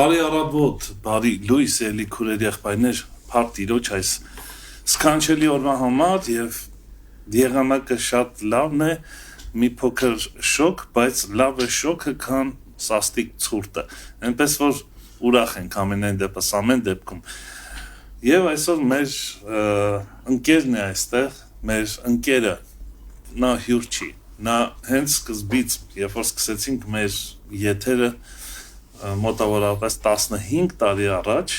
Բարի առավոտ, բարի լույս էլի քուրեր եղբայրներ, փառք Տիրոջ այս սքանչելի օրվա համար եւ եղանակը շատ լավն է, մի փոքր շոկ, բայց լավ է շոկը, քան սաստիկ ցուրտը։ Այնպես որ ուրախ ենք ամենայն դեպքում։ Եվ այսօր մեր ընկերն է այստեղ, մեր ընկերը, նա հյուր չի, նա հենց սկզբից, երբ որ սկսեցինք մեր եթերը մոտավորապես 15 տարի առաջ,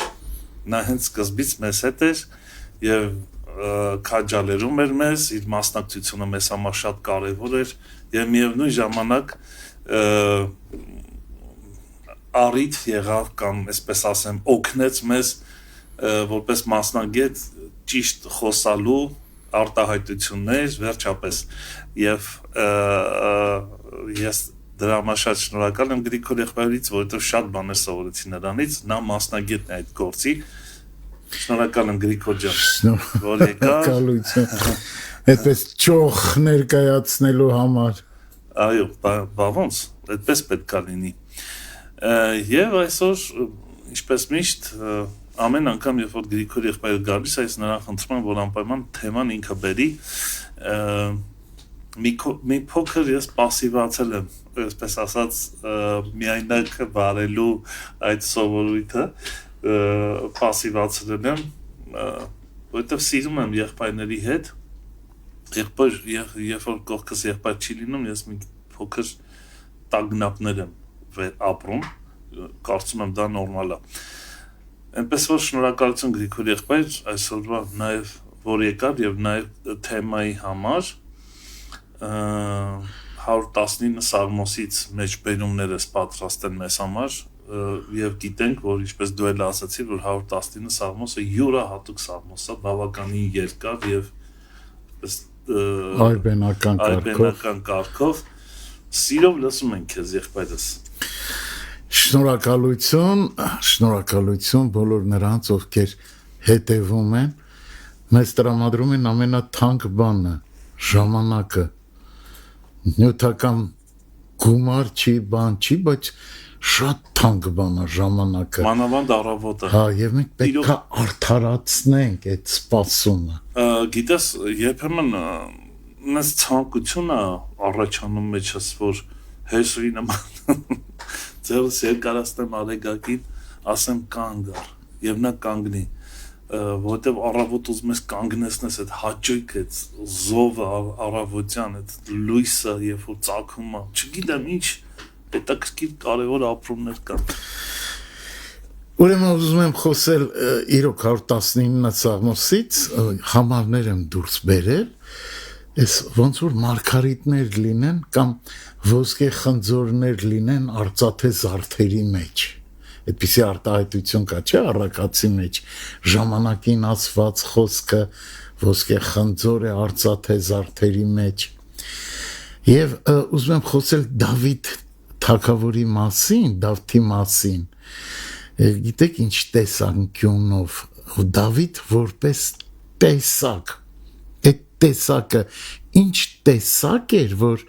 նա հենց սկզբից մեզ հետ էր եւ քաջալերում էր մեզ, իր մասնակցությունը մեզ համար շատ կարեւոր էր եւ միևնույն ժամանակ առիթ եղավ կամ այսպես ասեմ օգնեց մեզ որպես մասնագետ ճիշտ խոսալու արտահայտություններ վերջապես եւ ես դրա համար շատ շնորհակալ եմ Գրիգոր եղբայրից, որովհետև շատ բաներ սովորեցի նրանից, նա մասնագետն է այդ գործի։ Շնորհակալ եմ Գրիգոր ջան, որ եկար։ Այդպես ճոխ ներկայացնելու համար։ Այո, բա ոնց, այդպես պետք է լինի։ Եվ այսօր, ինչպես միշտ, ամեն անգամ, երբ որ Գրիգոր եղբայրը գալիս է, ես նրան խնդրում եմ, որ անպայման թեման ինքը բերի։ Մի փոքր ես պասիվացել եմ, այսպես ասած, միայնակ վարելու այդ սովորույթը, պասիվացել եմ, որովհետև սիրում եմ եղբայրների հետ, երբ որ կողքս եղբայր չի լինում, ես մի փոքր տագնապներ եմ ապրում, կարծում եմ դա նորմալ է։ Այնպես որ շնորհակալություն Գրիգոր եղբայր այսօրվա նաև որ եկար եւ նաև թեմայի համար 119 Սաղմոսից մեջբերումներս պատրաստեն մեզ համար եւ գիտենք, որ ինչպես դու էլ ասացի, որ 119 Սաղմոսը յուրահատուկ Սաղմոս է, բավականին երկար եւ այբենական կարգով սիրով լսում ենք քեզ եղբայրս։ Շնորհակալություն բոլոր նրանց, ովքեր հետևում են, մեզ տրամադրում են ամենաթանկ բանը, ժամանակը, նյութական գումար չի, բան չի, բայց շատ թանկ բան է ժամանակը։ Մանավանդ առավոտը։ Հա, եւ մենք պետք է արդարացնենք այդ սպասումը։ Գիտես, երբեմն նես ցանկություն է առաջանում մեջս, որ հեսուի նման ձեւս երկարացնեմ արեգակին, ասեմ կանգ առ, եւ նա կանգնի, որովհետեւ առավոտ ուզում ես կանգնեցնես այդ հաճույքը, այդ զովը առավոտյան, այդ լույսը, երբ որ ծագում է, չգիտեմ ինչ հետաքրքիր կարևոր ապրումներ կան։ Ուրեմն ուզում եմ խոսել իրոք 119 Սաղմոսից, համարներ եմ դուրս բերել, այս ոնց որ մարգարիտներ լինեն կամ ոսկե խնձորներ լինեն արծաթե զարդերի մեջ։ Այդպիսի արտահայտություն կա, չէ՞, առակացի մեջ, ժամանակին ասված խոսքը ոսկե խնձոր է արծաթե զարդերի մեջ։ Եվ ուզում եմ խոսել Դավիթ թագավորի մասին, Դավթի մասին։ Գիտեք ինչ տեսանկյունով Դավիթ որպես տեսակ, այդ տեսակը ինչ տեսակ էր, որ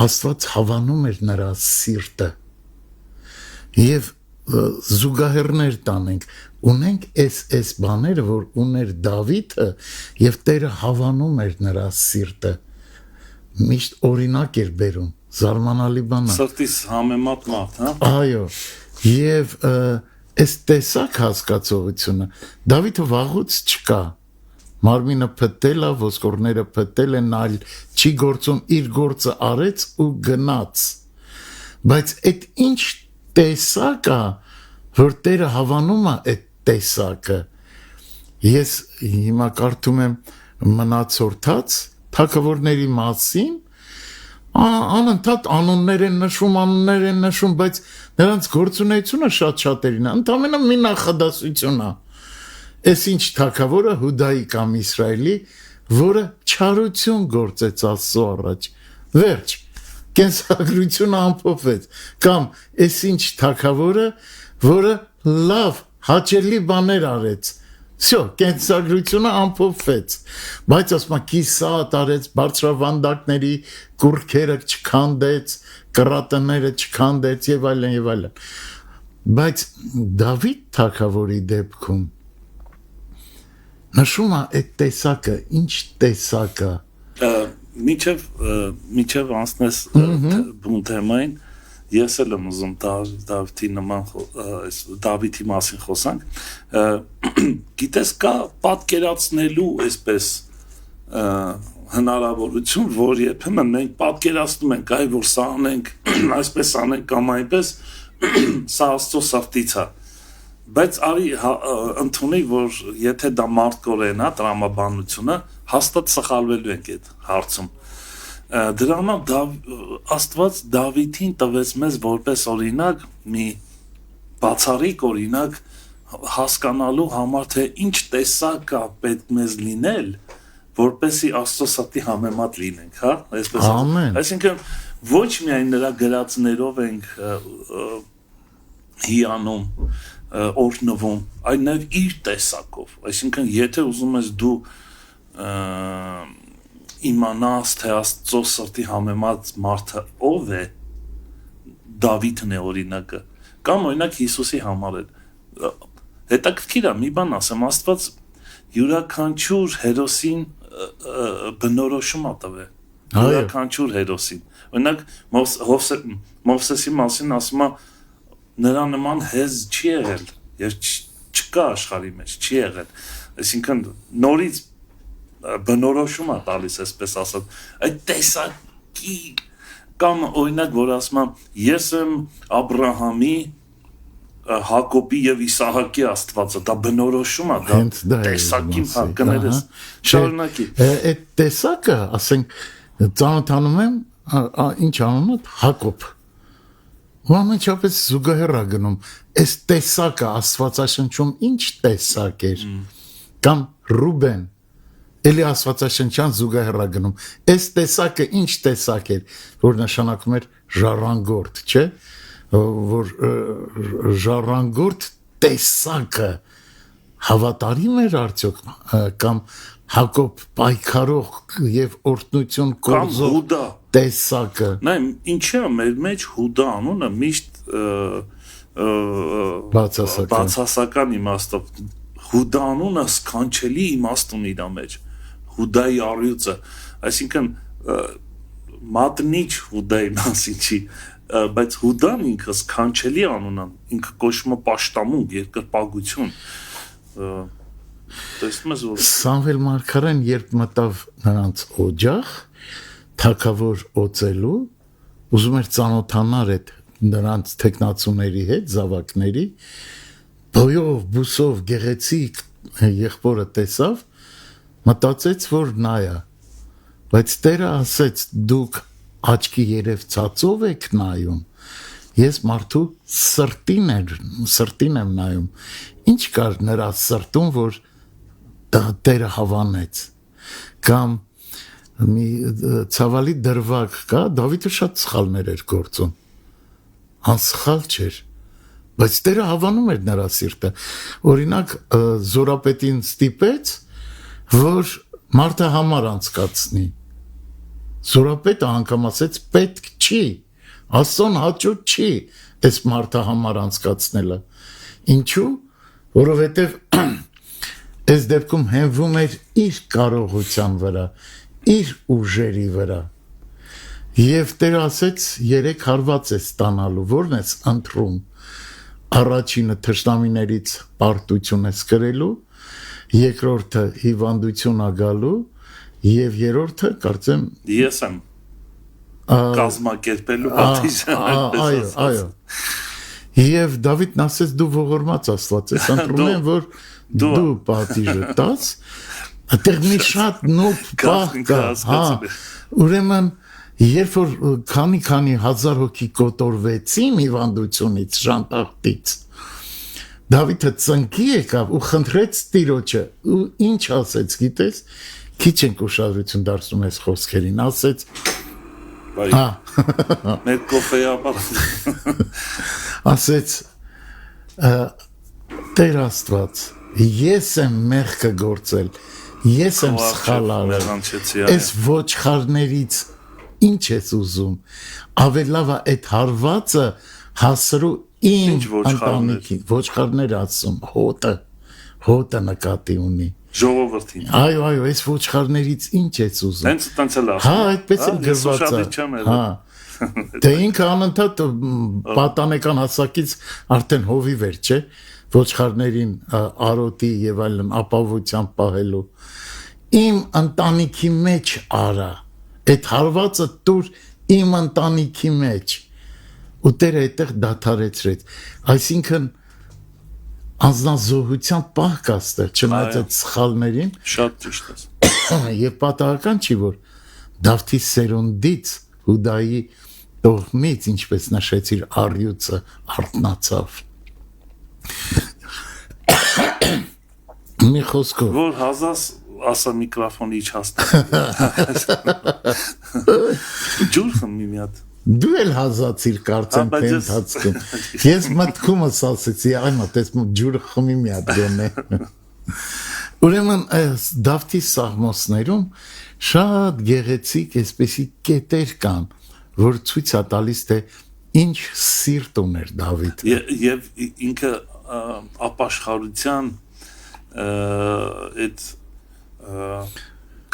Աստված հավանում էր նրա սիրտը։ Եվ զուգահեռներ տանենք, ունենք այս բաները, որ ուներ Դավիթը եւ Տերը հավանում էր նրա սիրտը։ Միշտ օրինակ էր բերում, զարմանալի բան է։ Սրտիս համեմատ մարդ, հա։ Այո, եւ այս տեսակ հասկացողությունը Դավիթը վաղուց չկա։ Մարմինը փտել է, ոսկորները փտել են, այլ չի գործում, իր գործը արեց ու գնաց։ Բայց այդ ինչ տեսակ է, որ Տերը հավանում է այդ տեսակը։ Ես հիմա կարդում եմ մնացորդած թագավորների մասին, անընդհատ անուններ են նշում, բայց նրանց գործունեությունը շատ-շատերին է, ընդամենը մի նախադասություն է։ Այս ինչ թագավորը Հուդայի կամ Իսրայելի, որը չարություն գործեց Աստծո առաջ, վերջ, կենսագրությունը ամփոփվեց, կամ այս ինչ թագավորը, որը լավ, հաճելի բաներ արեց, Всё, կենսագրությունը ամփոփվեց, բայց ասма կիսատ արեց, բարձրավանդակների կուրքերը չքանդեց, կրատները չքանդեց եւ այլն եւ այլն։ բայց Դավիթ թագավորի դեպքում նշում է այդ տեսակը, ինչ տեսակ է։ Միջև անցնես բուն թեմային, ես էլ եմ ուզում Դավիթի նման Դավիթի մասին խոսանք, գիտես կա պատկերացնելու այսպես հնարավորություն, որ երբեմն մենք պատկերացնում ենք, այ որ սա անենք, այսպես անենք կամ այնպես, սա Աստծո սրտից է, բայց արի ընդունի, որ եթե դա մարդկորեն է, տրամաբանությունը, հաստատ սխալվելու ենք այդ հարցում։ Դրա համար Աստված Դավիթին տվեց մեզ որպես օրինակ, մի բացառիկ օրինակ հասկանալու համար, թե ինչ տեսակ է պետք մեզ լինել, որպեսի Աստծո սրտի համեմատ լինենք, հա, այսպես։ Ամեն։ Այսինքն ոչ միայն նրա գրածներով ենք հիանում, օրհնվում, այլ նաև իր տեսակով։ Այսինքն եթե ուզում ես դու իմանաս, թե Աստծո սրտի համեմատ մարդը ով է, Դավիթն է օրինակը, կամ օրինակ Հիսուսի համար էլ։ Հետաքրքիր է, մի բան ասեմ, Աստված յուրաքանչյուր հերոսին բնորոշում ա տվել, յուրաքանչյուր հերոսին։ Օրինակ Մովսեսի մասին ասում է, նրա նման հեզ չի եղել, եւ չկա աշխարհի մեջ, չի եղել։ Այսինքն նորից բնորոշում ա տալիս, այսպես ասած, այդ տեսակի կամ օրինակ որ ասում եմ, ես եմ Աբրահամի, Հակոբի եւ Իսահակի Աստվածը, դա բնորոշում է, դա տեսակի կներես, շարունակի։ Այդ տեսակը, ասենք, ծանոթանում եմ, ինչ անունը, Հակոբ։ Ու ամենչապես զուգահեռ է գնում, այս տեսակը Աստվածաշնչում ինչ տեսակ էր, կամ Ռուբեն, էլի Աստվածաշնչյան զուգահեռ է գնում, այս տեսակը ինչ տեսակ էր, որ նշանակում էր ժառանգորդ, չէ՞, որ ժառանգորդ տեսակը հավատարիմ էր արդյոք կամ Հակոբ պայքարող եւ օրհնություն կորզող տեսակը։ Նայ, ինչի՞ է մեր մեջ Հուդա անունը միշտ բացասական իմաստով։ Հուդա անունը սքանչելի իմաստ ունի իր մեջ։ Հուդայի առյուծը, այսինքն մատնիչ Հուդայի մասին չի, բայց Հուդան ինքը սքանչելի անուն է, ինքը կոչվում է պաշտամունք, երկրպագություն։ Տեսնում ես որ Սամվել մարգարեն երբ մտավ նրանց օջախ, թագավոր օծելու, ուզում էր ծանոթանալ այդ նրանց տեխնացուների հետ, զավակների, բոյով, բուսով, գեղեցիկ եղբորը տեսավ, մտածեց, որ նա է, բայց Տերը ասեց, դուք աչքի երևցածով եք նայում, ես մարդու սրտին եմ նայում, ինչ կար նրա սրտում, որ Տերը հավանեց, կամ մի ցավալի դրվագ կա, Դավիթը շատ սխալներ էր գործում, անսխալ չէր, բայց Տերը հավանում էր նրա սիրտը, օրինակ զորապետին ստիպեց, որ մարդը համար անցկացնի, Զորապետը անգամ ասեց պետք չի, Աստծուն հաճույք չի այս մարդը համար անցկացնելը։ Ինչու՞, որովհետև այս դեպքում հենվում էր իր կարողության վրա, իր ուժերի վրա։ Եվ Տերը ասեց 3 հարված է ստանալու, որն ես ընտրում։ Առաջինը թշնամիներից պարտություն ես կրելու, երկրորդը հիվանդություն ա գալու, Եվ երրորդը կարծեմ ես եմ կազմակերպելու պատիժը այո Եվ Դավիթն ասեց դու ողորմած Աստված ես ընտրում եմ որ դու պատիժը տաս այդտեղ մի շատ նոթ պահ կա ուրեմն երբ որ քանի հազար հոգի կոտորվեցին հիվանդությունից ժանտախտից Դավիթը ծնկի եկավ ու խնդրեց Տիրոջը ու ինչ ասեց գիտես Քիչ ենք ուշադրություն դարձնում այս խոսքերին, ասեց մեր կոֆեի ապարատ ասեց Տեր Աստված ես եմ մեղքը գործել ես եմ սխալ արել այս ոչխարներից ինչ ես ուզում ավելի լավ է այդ հարվածը հասրու Իմ Ինչ ոչխարներ։ ընտանիքի ոչխարներ ասում, հոտը նկատի ունի։ Ժողովրդին։ Այո, այս ոչխարներից ինչ ես ուզում։ Հենց տենց էլ ասում։ Հա, այդպես էլ գրված է։ Հա։ Դե ինքը անընդհատ պատանեկան հասակից արդեն հովիվ էր, չէ՞, ոչխարներին արոտի եւ այլն ապավությամբ պահելու։ Իմ ընտանիքի մեջ արա, այդ հարվածը դուր իմ ընտանիքի մեջ։ Ու Տերը այդտեղ դադարեցրեց։ Այսինքն անznազողության պահ կա ստեղ, չնայած այդ սխալներին։ Շատ ճիշտ ես։ Եվ պատահական չի, որ Դավթի սերունդից Հուդայի տողմից, ինչպես նշեցիր, առյուծը արթնացավ։ Մի խոսքով Որ հազաս ասա միկրոֆոնի իջացնի։ Ջուր խմի մի հատ։ դու էլ հազացիր կարծեմ թե ընթացքում։ Ես մտքումս ասեցի, այ մտես ջուրը խմի մի հատ գոնե։ Ուրեմն այս Դավթի սաղմոսներում շատ գեղեցիկ այսպեսի կետեր կան, որ ցույց է տալիս թե ինչ սիրտ ուներ Դավիթը։ Եվ ինքը ապաշխարության այդ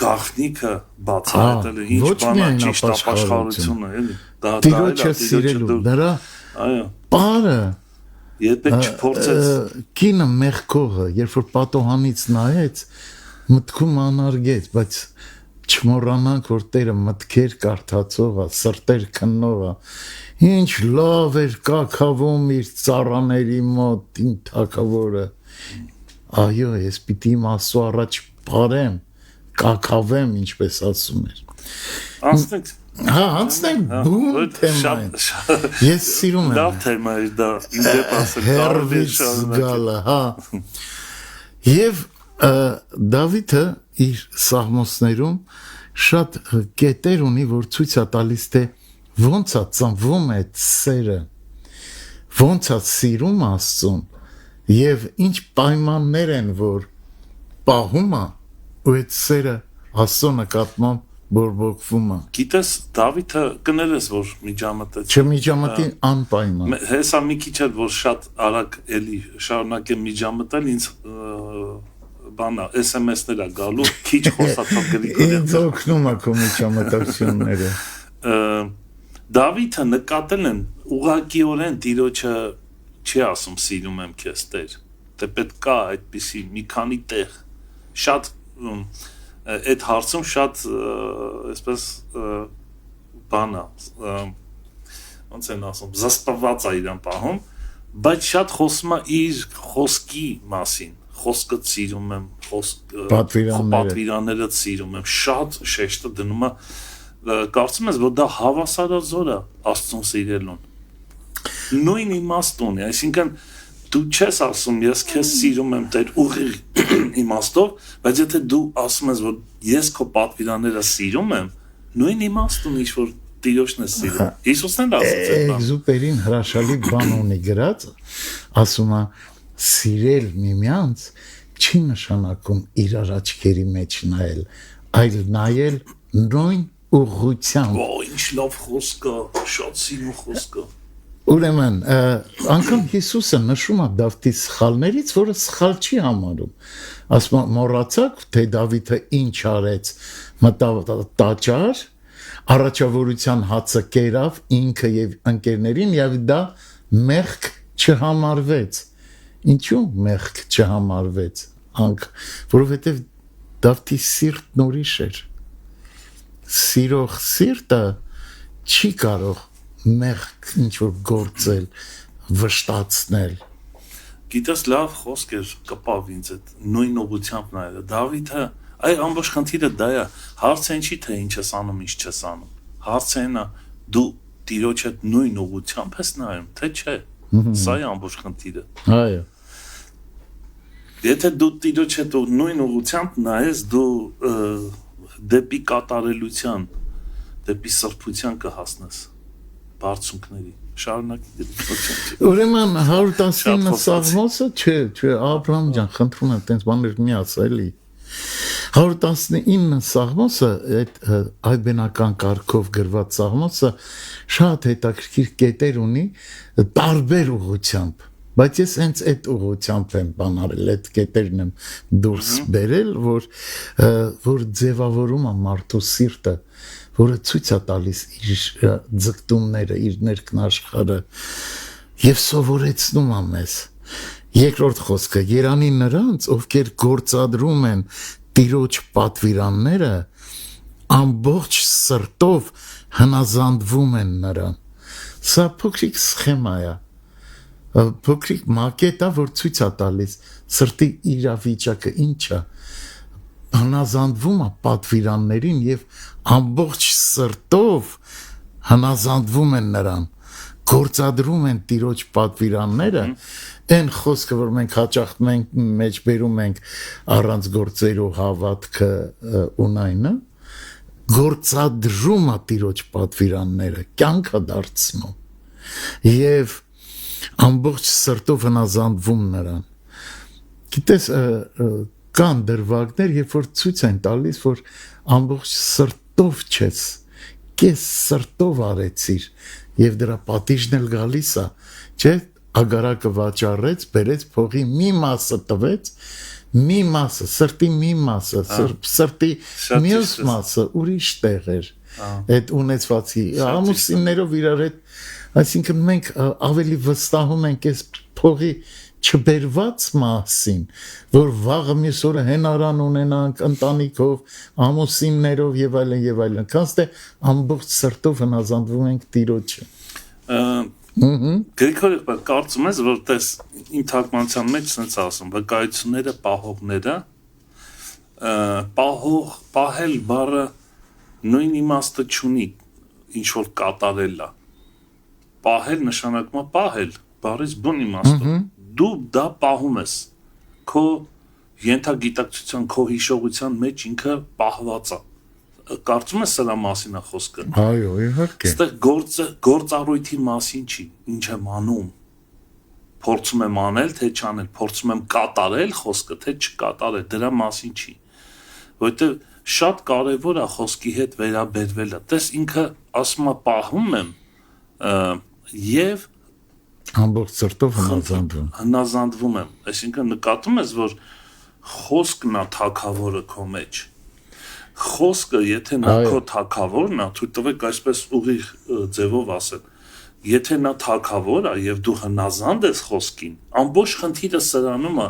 գաղտնիքը բացահայտել է, ինչ բան է ճիշտ ապաշխարությունը, էլի։ Տիրոջը սիրելու, նրա պարը Եթե չփորձեց կինը մեղքողը, երբ որ պատոհանից նայեց, մտքում անարգեց, բայց չմոռանանք, որ Տերը մտքեր կարդացող է, սրտեր քննող է, ինչ լավ էր կաքավում իր ծառաների մոտ, իմ թագավորը, այո, ես պիտի իմ Աստծո առաջ պարեմ, կաքավեմ, ինչպես ասում էր։ Անցնենք Հա, անցնենք բուն թեմային։ Ես սիրում եմ։ Լավ թեմա է դա, ինձ է ասել, հերվից գալը, հա։ Եվ Դավիթը իր սաղմոսներում շատ կետեր ունի, որ ցույց է տալիս, թե ոնց է ծնվում այդ սերը, ոնց է սիրում Աստծուն, եւ ինչ պայմաններ են, որ պահում է, ու այդ սերը Աստծո նկատմամբ բորբոքվում է։ Գիտես, Դավիթը կներես, որ միջամտեց։ Չմիջամտի անպայման։ Հեսա մի քիչ էլ, որ շատ արագ էլի շարունակեմ միջամտել, ինձ բանա, SMS-ներ է գալու, քիչ խոսացավ գրիգորյան։ Ինձ օգնում է քո միջամտությունները։ Դավիթը նկատել են ուղղակիորեն Տիրոջը չի ասում սիրում եմ քեզ Տեր։ Դե պետք կա այդպիսի մի քանի տեղ շատ այդ հարցում շատ այսպես բանա ոնց են ասում զսպված է իրան պահում, բայց շատ խոսում է իր խոսքի մասին, խոսքը սիրում եմ, պատվիրանները սիրում եմ, շատ շեշտը դնում է, կարծում ես, որ դա հավասարազոր է Աստծուն սիրելուն, նույն իմաստուն է, այսինքն դու չես ասում ես քեզ սիրում եմ Տեր ուղիղ իմաստով, բայց եթե դու ասում ես, որ ես քո պատվիրանները սիրում եմ, նույն իմաստուն ինչ որ Տիրոջն է սիրում։ Հիսուսն էլ ասաց այդ բանը։ Էգզուպերին հրաշալի բան ունի գրած, ասում է սիրել միմյանց չի նշանակում իրար աչքերի մեջ նայել, այլ նայել նույն ուղղությամբ։ Ինչ լավ խոսք է, շատ սիրուն խոսք է։ Ուրեմն, անգամ Հիսուսը նշում է Դավթի սխալներից, որը սխալ չի համարում։ Ասում է, մոռացաք, թե Դավիթը ինչ արեց, մտավ տաճար, առաջավորության հացը կերավ ինքը եւ ընկերներին եւ դա մեղք չհամարվեց։ Ինչու մեղք չհամարվեց։ Որովհետեւ Դավթի սիրտն ուրիշ էր։ Սիրող սիրտը չի կարող մեղք ինչ որ գործել, վշտացնել։ Գիտես լավ խոսք էր կպավ ինձ այդ նույն ուղղությամբ նայելը։ Դավիթը այ ամբողջ խնդիրը դա է։ Հարցը ինչի թե ինչ ես անում, ինչ չես անում։ Հարցը նա դու Տիրոջ հետ նույն ուղղությամբ ես նայում, թե չէ։ Սա է ամբողջ խնդիրը։ Այո։ Եթե դու Տիրոջ հետ նույն ուղղությամբ նայես, դու դեպի կատարելության, դեպի սրբության կհասնես բարձունքների։ Շարունակի դեպի։ Ուրեմն 119 սաղմոսը չէ, Աբրահամ ջան, խնդրում եմ, տենց բաներ մի ասա էլի։ 119 սաղմոսը, այդ այբենական կարգով գրված սաղմոսը շատ հետաքրքիր կետեր ունի տարբեր ուղղությամբ, բայց ես հենց այդ ուղղությամբ եմ բանարել, այդ կետերն եմ դուրս բերել, որ ձևավորում է մարդու սիրտը, որը ցույց է տալիս իր ձգտումները, իր ներքնաշխարհը եւ սովորեցնում է մեզ։ Երկրորդ խոսքը՝ երանի նրանց, ովքեր գործադրում են Տիրոջ պատվիրանները, ամբողջ սրտով հնազանդվում են նրան։ Սա փոքրիկ սխեմա է, փոքրիկ մակետ է, որ ցույց է տալիս սրտի իրավիճակը ինչ է։ Հնազանդվում է պատվիրաններին եւ ամբողջ սրտով հնազանդվում են նրան, գործադրում են Տիրոջ պատվիրանները, այն խոսքը, որ մենք հաճախ մեջ բերում ենք առանց գործերու հավատքը ունայնը, գործադրում է Տիրոջ պատվիրանները, կյանքը դարձնում եւ ամբողջ սրտով հնազանդվում նրան։ Գիտես, կան դրվագներ, երբ որ ցույց են տալիս, որ ամբողջ սրտով չես, կես սրտով արեցիր եւ դրա պատիժն էլ գալիս է, չէ՞, ագարակը վաճառեց, բերեց փողի մի մասը տվեց, մի մասը, սրտի մի մասը, սրտի մյուս մասը ուրիշ տեղ էր, այդ ունեցվածի, ամուսիններով իրար հետ, այսինքն մենք ավելի վստահում ենք այս փողի չբերված մասին, որ վաղը մյուս օրը հենարան ունենանք ընտանիքով, ամուսիններով եւ այլն, քանց թե ամբողջ սրտով հնազանդվում ենք Տիրոջը։ Գրիգորը կարծում ես, որ տես իմ թարգմանության մեջ սենց ասում, վկայությունները պահողները, պահել բառը նույն իմաստը չունի, ինչ որ կատարել է։ Պահել նշանակում է պահել, բառից բուն իմաստով։ Դու դա պահում ես, քո ենթագիտակցության, քո հիշողության մեջ ինքը պահված է։ Կարծում ես սրա մասին է խոսքը։ Այո, իհարկե։ Այստեղ գործառույթի մասին չի, ինչ եմ անում։ Փորձում եմ անել, թե չանել, փորձում եմ կատարել խոսքը, թե չկատարել, դրա մասին չի։ Որովհետև շատ կարևոր է խոսքի հետ վերաբերվելը։ Տես ինքը ասում է պահում եմ եւ ամբողջ սրտով հնազանդվում եմ։ Այսինքն նկատում ես, որ խոսքն է թագավորը քո մեջ։ Խոսքը, եթե նա քո թագավորն է, թույլ տվեք այսպես ուղիղ ձևով ասել, եթե նա թագավոր է եւ դու հնազանդ ես խոսքին, ամբողջ խնդիրը սրանում է,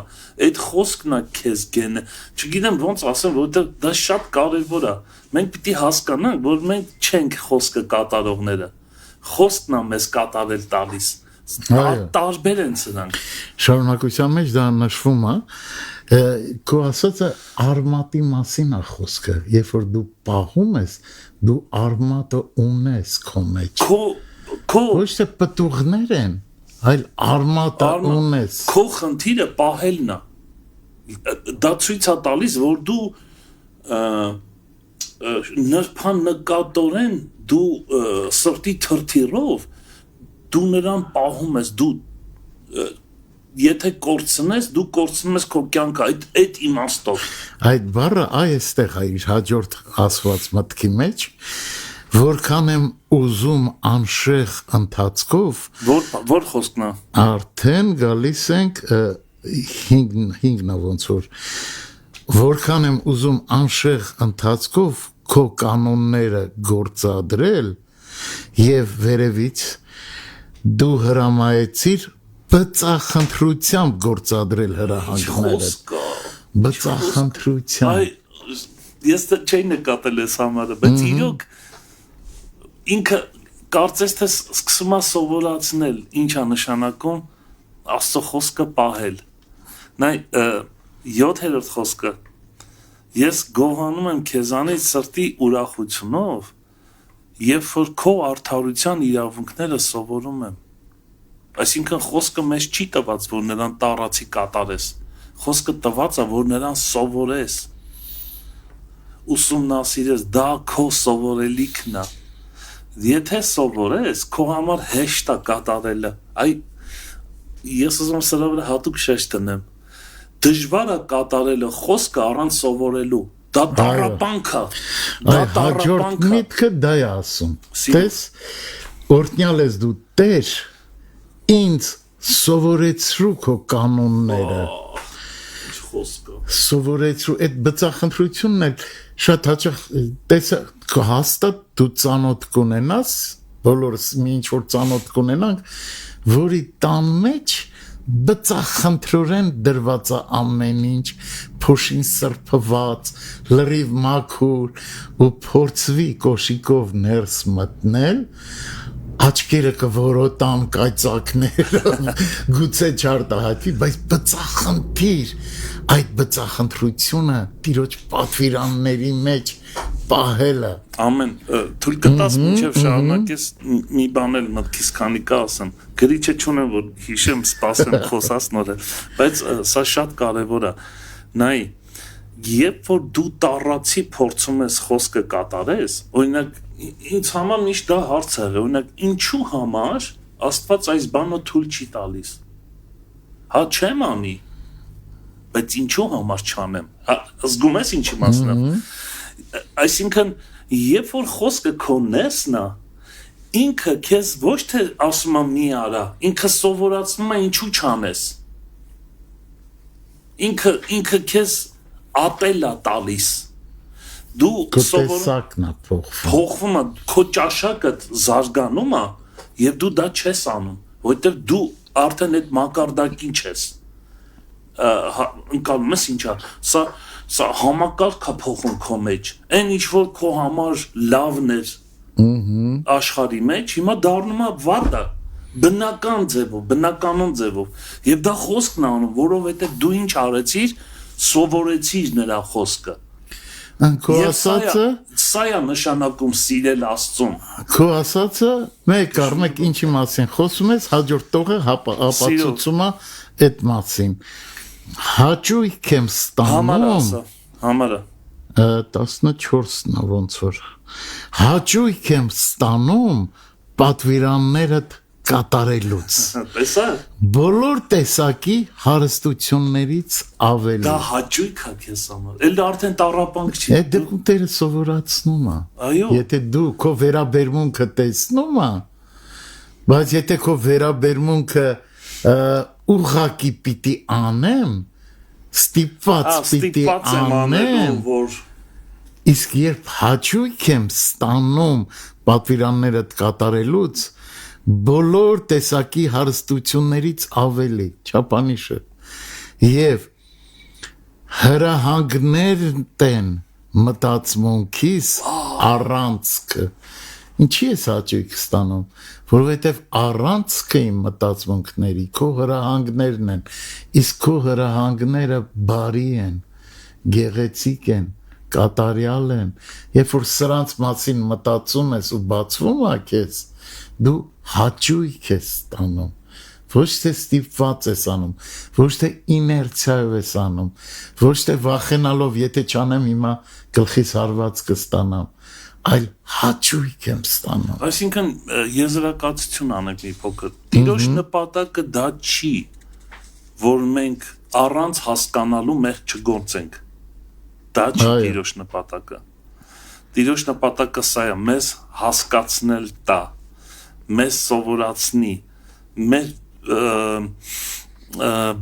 այդ խոսքն է քեզ գենը, չգիտեմ ոնց ասեմ, որովհետեւ դա շատ կարեւոր է։ Մենք պիտի հասկանանք, որ մենք չենք խոսքը կատարողները։ Խոսքն է մեզ կատարել տալիս։ Տարբեր են սրանք։ Շարունակության մեջ դա նշվում է, քո ասածը արմատի մասին է խոսքը, երբ որ դու պահում ես, դու արմատը ունես քո մեջ։ Ոչ թե պտուղներ են, այլ արմատը ունես։ Քո խնդիրը պահելն է։ Դա ցույց է տալիս, որ դու նրբանկատորեն դու սրտի թրթիրով դու նրան պահում ես, դու եթե կորցնես, դու կորցնում ես քո կյանքը, այդ իմաստով։ Այդ բառը այստեղ է իր հաջորդ ասված մտքի մեջ, որքան եմ ուզում անշեղ ընթացքով, որ խոսքն է։ Արդեն գալիս ենք 5-ը ոնց որ որքան եմ ուզում անշեղ ընթացքով քո կանոնները գործադրել եւ վերևից դու հրամայեցիր բծախնդրությամբ գործադրել հրահանգները։ Բծախնդրությամբ։ Ես չէի նկատել ես համարը, բայց իրոք ինքը կարծես թե սկսում է սովորացնել ինչ է նշանակում Աստծո խոսքը պահել։ Նայ 7-րդ խոսքը ես գողանում եմ քեզանից սրտի ուրախությունով, երբ որ քո արդարության իրավունքները սովորում եմ։ Այսինքն խոսքը մեզ չի տված, որ նրան տառացի կատարես։ Խոսքը տված է, որ նրան սովորես։ Ուսումնասիրես, դա քո սովորելիքն է։ Եթե սովորես, քո համար հեշտ է կատարելը։ Ես ուզում սրա վրա հատուկ շեշտ դնեմ։ Դժվար է կատարելը խոսքը առանց սովորելու։ դա տառապանք է, դա Այ հաջորդ տառապանք է։ միտքը դա է ասում։ Սիրո։ Տես օրհնյալ ես դու Տեր ինձ սովորեցրու քո կանոնները։ Ինչ խոսքը։ Սովորեցրու այդ բծախնդրությունն էլ շատ հաճախ տեսա հաստատ դու ծանոթ կունենաս բոլորս մի ինչ որ ծանոթ կունենանք որի տան մեջ բծախնդրորեն դրված է ամեն ինչ փոշին սրբված լրիվ մաքուր ու փորձվի կոշիկով ներս մտնել աչքերը կորոտան կայծակները գուցե չարտահայտվի բայց բծախնդիր այդ բծախնդրությունը տիրոջ պատվիրանների մեջ պահելը Ամեն թույլ կտաս մինչև շարունակես մի բան էլ մտքիս քանի կա ասեմ գրիչը չունեմ որ հիշեմ սպասեմ խոսած նորը բայց սա շատ կարևոր է նայ երբ որ դու տառացի փորձում ես խոսքը կատարես օրինակ ինձ համար միշտ դա հարց է օրինակ ինչու համար Աստված այս բանը թույլ չի տալիս հա չեմ անի բայց ինչու համար չանեմ զգում ես ինչի մասն եմ այսինքն երբ որ խոսքը քո ներսն է ինքը քեզ ոչ թե ասում է մի արա ինքը սովորացնում է ինչու չանես ինքը քեզ ատել է տալիս դու տեսակն է փոխվում է քո ճաշակը զարգանում է եւ դու դա չես անում որովհետեւ դու արդեն այդ մակարդակին չես ընկալում ես ինչա սա համակարգ է փոխում քո մեջ այն ինչ որ քո համար լավն էր աշխարհի մեջ հիմա դառնում է վատը բնական ձևով բնականon ձևով եւ դա խոսքն է անում որովհետեւ դու ինչ արեցիր սովորեցիր նրա խոսքը Քո ասածը սա է նշանակում սիրել Աստծուն քո ասածը մեկ առ մեկ ինչի մասին խոսում ես հաջորդ տողը ապացուցում է այդ մասին հաճույք եմ ստանում համարը 14-ն է ոնց որ հաճույք եմ ստանում պատվիրաններդ կատարելուց տեսա բոլոր տեսակի հարստություններից ավելի դա հաճույք է քեզ համար էլ արդեն տառապանք չի այդ դեպքում Տերը սովորացնում է այո եթե դու քո վերաբերմունքը տեսնում ես բայց եթե քո վերաբերմունքը ուղղակի պիտի անեմ ստիպված պիտի անեմ որ իսկ երբ հաճույք եմ ստանում պատվիրաններդ կատարելուց բոլոր տեսակի հարստություններից ավելի չափանիշը եւ հրահանգներն են մտածմունքիս առանցքը ինչի ես հաճույք ստանում որովհետեւ առանցքը իմ մտածմունքների քո հրահանգներն են իսկ քո հրահանգները բարի են գեղեցիկ են կատարյալ են երբ որ սրանց մասին մտածում ես ու բացվում է քեզ դու հաճույք ես ստանում ոչ թե ստիպված ես անում ոչ թե իներցիայով ես անում ոչ թե վախենալով եթե չանեմ հիմա գլխիս հարված կստանամ այլ հաճույք եմ ստանում այսինքն եզրակացություն անենք մի փոքր Տիրոջ նպատակը դա չի որ մենք առանց հասկանալու մեղք չգործենք դա չի Տիրոջ նպատակը Տիրոջ նպատակը սա է մեզ հասկացնել տա մեզ սովորացնի մեր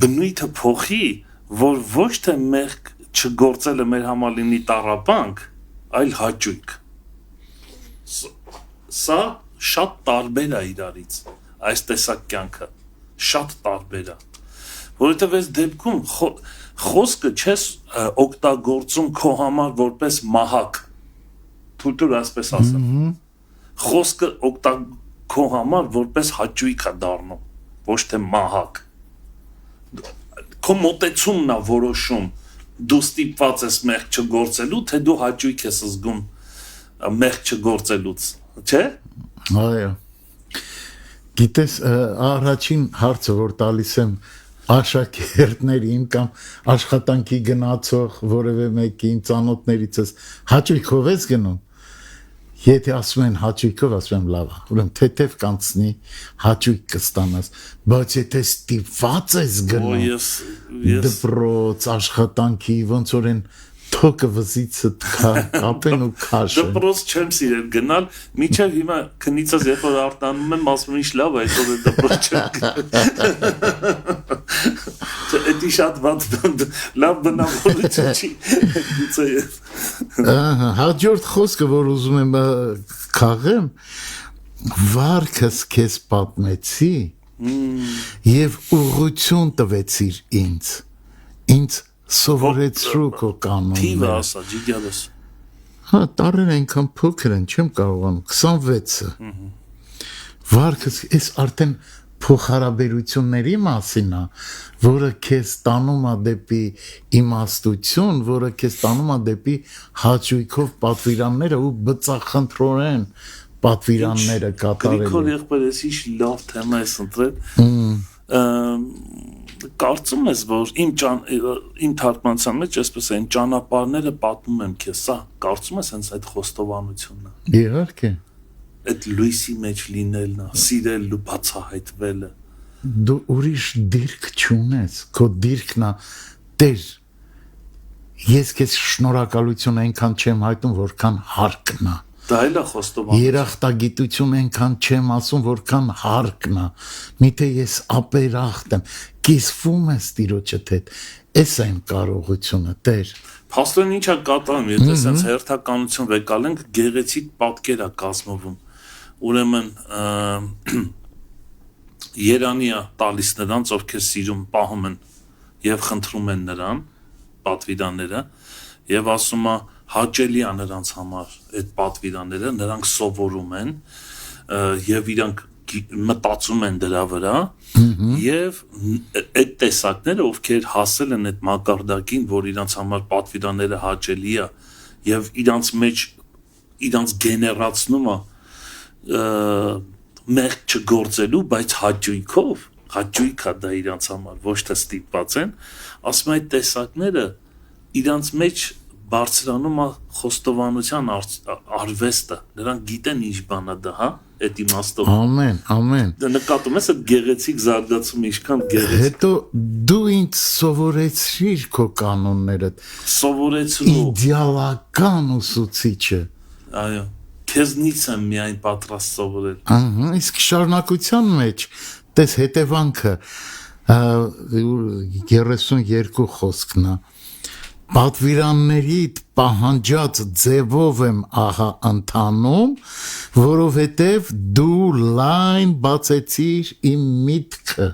բնույթը փոխի որ ոչ թե մեղք չգործելը մեր համար լինի տառապանք այլ հաճույք սա շատ տարբեր է իրարից այս տեսակ կյանքը շատ տարբեր է որովհետև այս դեպքում խոսքը չես օգտագործում քո համար որպես մահակ թույլ տուր ասպես ասեմ խոսքը քո համար որպես հաճույք է դառնում ոչ թե մահակ քո մոտեցումն է որոշում դու ստիպված ես մեղք չգործելու թե դու հաճույք ես զգում մեղք չգործելուց չէ այո գիտես առաջին հարցը որ տալիս եմ աշակերտներին կամ աշխատանքի գնացող որևէ մեկին ծանոթներիցս հաճույքով ես գնում Եթե ասում են հաճույքով, ասում եմ լավ, ուրեմն թեթև կանցնի, հաճույք կստանաս, բայց եթե ստիպված ես գնում դպրոց, աշխատանքի, ոնց որ են թոկը վզիցը կապեն ու քաշը։ Դպրոց չեմ սիրել գնալ, միջև հիմա քնիցս երբ որ արտանում եմ, ասում եմ ինչ լավ է, այսօր դպրոց չեմ գնալ։ Էդի շատ լավ բնավորություն չի։ Հաջորդ խոսքը, որ ուզում եմ քաղեմ, վարքս քեզ պատմեցի եւ ուղղություն տվեցիր ինձ սովորեցրու քո կանոնները։ Թիվը ասա, ջիգյալս։ Հա, տարերը այնքան փոքր են, չեմ կարողանում, 26-ը։ Վարքս էս արդեն փոխհարաբերությունների մասին է, որը քեզ տանում է դեպի իմաստություն, որը քեզ տանում է դեպի հաճույքով պատվիրանները ու բծախնդրորեն պատվիրանները կատարելու։ Գրիգոր եղբայրս ինչ լավ թեմա ես ընտրել։ Կարծում ես, որ իմ թարգմանության մեջ այսպես են ճանապարհները պատմում եմ քեզ, սա կարծում ես հենց այդ խոստովանությունն է։ Իհարկե։ Այդ լույսի մեջ լինելն է, սիրելն ու բացահայտվելը։ Դու ուրիշ դիրք չունես, քո դիրքն է Տեր։ Ես քեզ շնորհակալություն այնքան չեմ հայտնում, որքան հարկն է։ Դա էլ է խոստովանություն։ Երախտագիտություն այնքան չեմ ասում, որքան հարկն է։ Միթե ես ապերախտ եմ, կիսվում ես Տիրոջդ հետ։ Էս այն կարողությունը, Տեր։ Փաստորեն ինչ է կատարում, եթե sense հերթականություն վեկալենք, գեղեցիկ պատկեր է կազմվում։ Ուրեմն Երանի է տալիս նրանց, ովքեր սիրում պահում են եւ խնդրում են նրան պատվիրանները եւ ասում է հաճելի է նրանց համար այդ պատվիրանները, նրանք սովորում են եւ իրանք մտածում են դրա վրա եւ այդ տեսակները, ովքեր հասել են այդ մակարդակին, որ իրանց համար պատվիրանները հաճելի է եւ իրանց մեջ իրանց գեներացնում է մեղք չգործելու, բայց հաճույքա դա իրանց համար, ոչ թե ստիպված են, ասում այդ տեսակները իրանց մեջ բարձրանում է խոստովանության արվեստը, նրանք գիտեն ինչ բան է դա, հա, այդ իմաստով։ Ամեն։ Նկատում ես այդ գեղեցիկ զարգացումը ինչքան գեղեցիկ։ Հետո դու ինձ սովորեցրիր քո կանոնները։ Սովորեցրու։ Իդեալական ուսուցիչը։ Այո։ Քեզնից եմ միայն պատրաստ սովորել։ Ահա, իսկ շարունակության մեջ տես հետևանքը 32 խոսքն է։ Պատվիրաններիդ պահանջած ձևով եմ ահա ընթանում, որովհետև դու լայն բացեցիր իմ միտքը,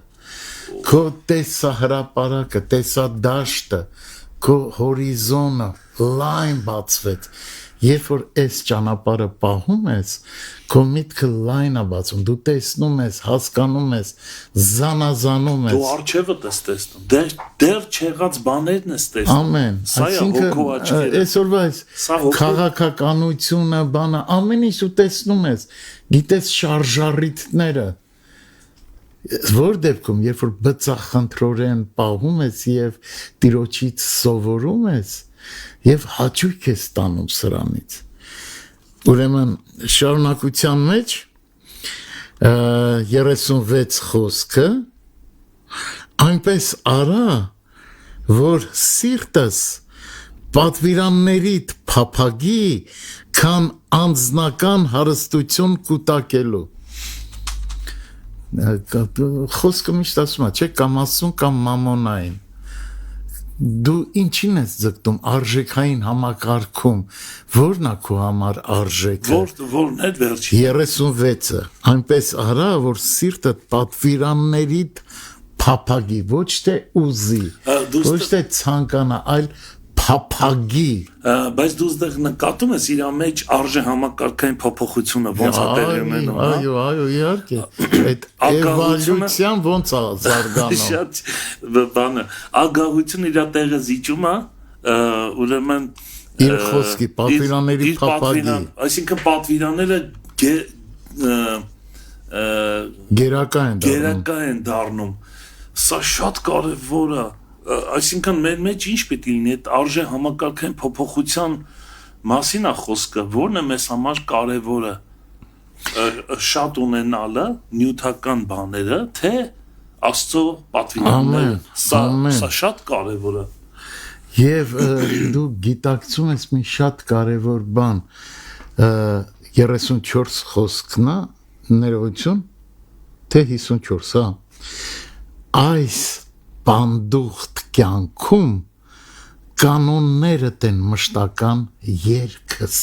քո տեսահրապարակը, տեսադաշտը, քո հորիզոնը լայն բացվեց։ Երբ որ այս ճանապարհը պահում ես, քո միտքը լայն է բացում, դու տեսնում ես, հասկանում ես, զանազանում ես։ Դու արջևդ ես տեսնում, դեռ չեղած բաներն ես տեսնում։ Ամեն։ Այսօրվա այս քաղաքականությունը, բանը, ամեն ինչ դու տեսնում ես, գիտես շարժառիթները։ Որ դեպքում, երբ որ բծախնդրորեն պահում ես եւ Տիրոջից սովորում ես, եւ հաճույք է ստանում սրանից։ Ուրեմն շարունակության մեջ 36 խոսքը այնպես արա, որ սիրտս պատվիրաններիդ փափագի, քան անձնական հարստություն կուտակելու։ Խոսքը միշտ ասում է, չէ՞, կամ ասում կամ մամոնային։ Դու ինչին ես ձգտում արժեքային համակարգում, որն է քո համար արժեքը։ Որն է վերջին։ 36-ը, այնպես արա, որ սիրտդ պատվիրաններիդ փափագի, ոչ թե ուզի, ոչ թե ցանկանա, այլ փափագի։ Բայց դու ստեղ նկատում ես իր մեջ արժե համակարգային փոփոխությունը ոնց է տեղի ունենում, հա։ Այո, իհարկե։ Այդ էվոլյուցիան ոնց է զարգանում։ Շատ բանը, ագահությունը իր տեղը զիջում է, ուրեմն իր խոսքի պատվիրանների փափագի։ Այսինքն պատվիրանները գերակա են դառնում։ Սա շատ կարևոր է։ Այսինքն մեր մեջ ինչ պետք է լինի, այդ արժե համակարգային փոփոխության մասին է խոսքը, որն է մեզ համար կարևորը, շատ ունենալը, նյութական բաները, թե Աստծո պատվիրանները, սա շատ կարևոր է։ Եվ դու գիտակցում ես մի շատ կարևոր բան 34 խոսքն է ներողություն թե 54 հա այս բանդուխտ կյանքում կանոնները տեն մշտական երկս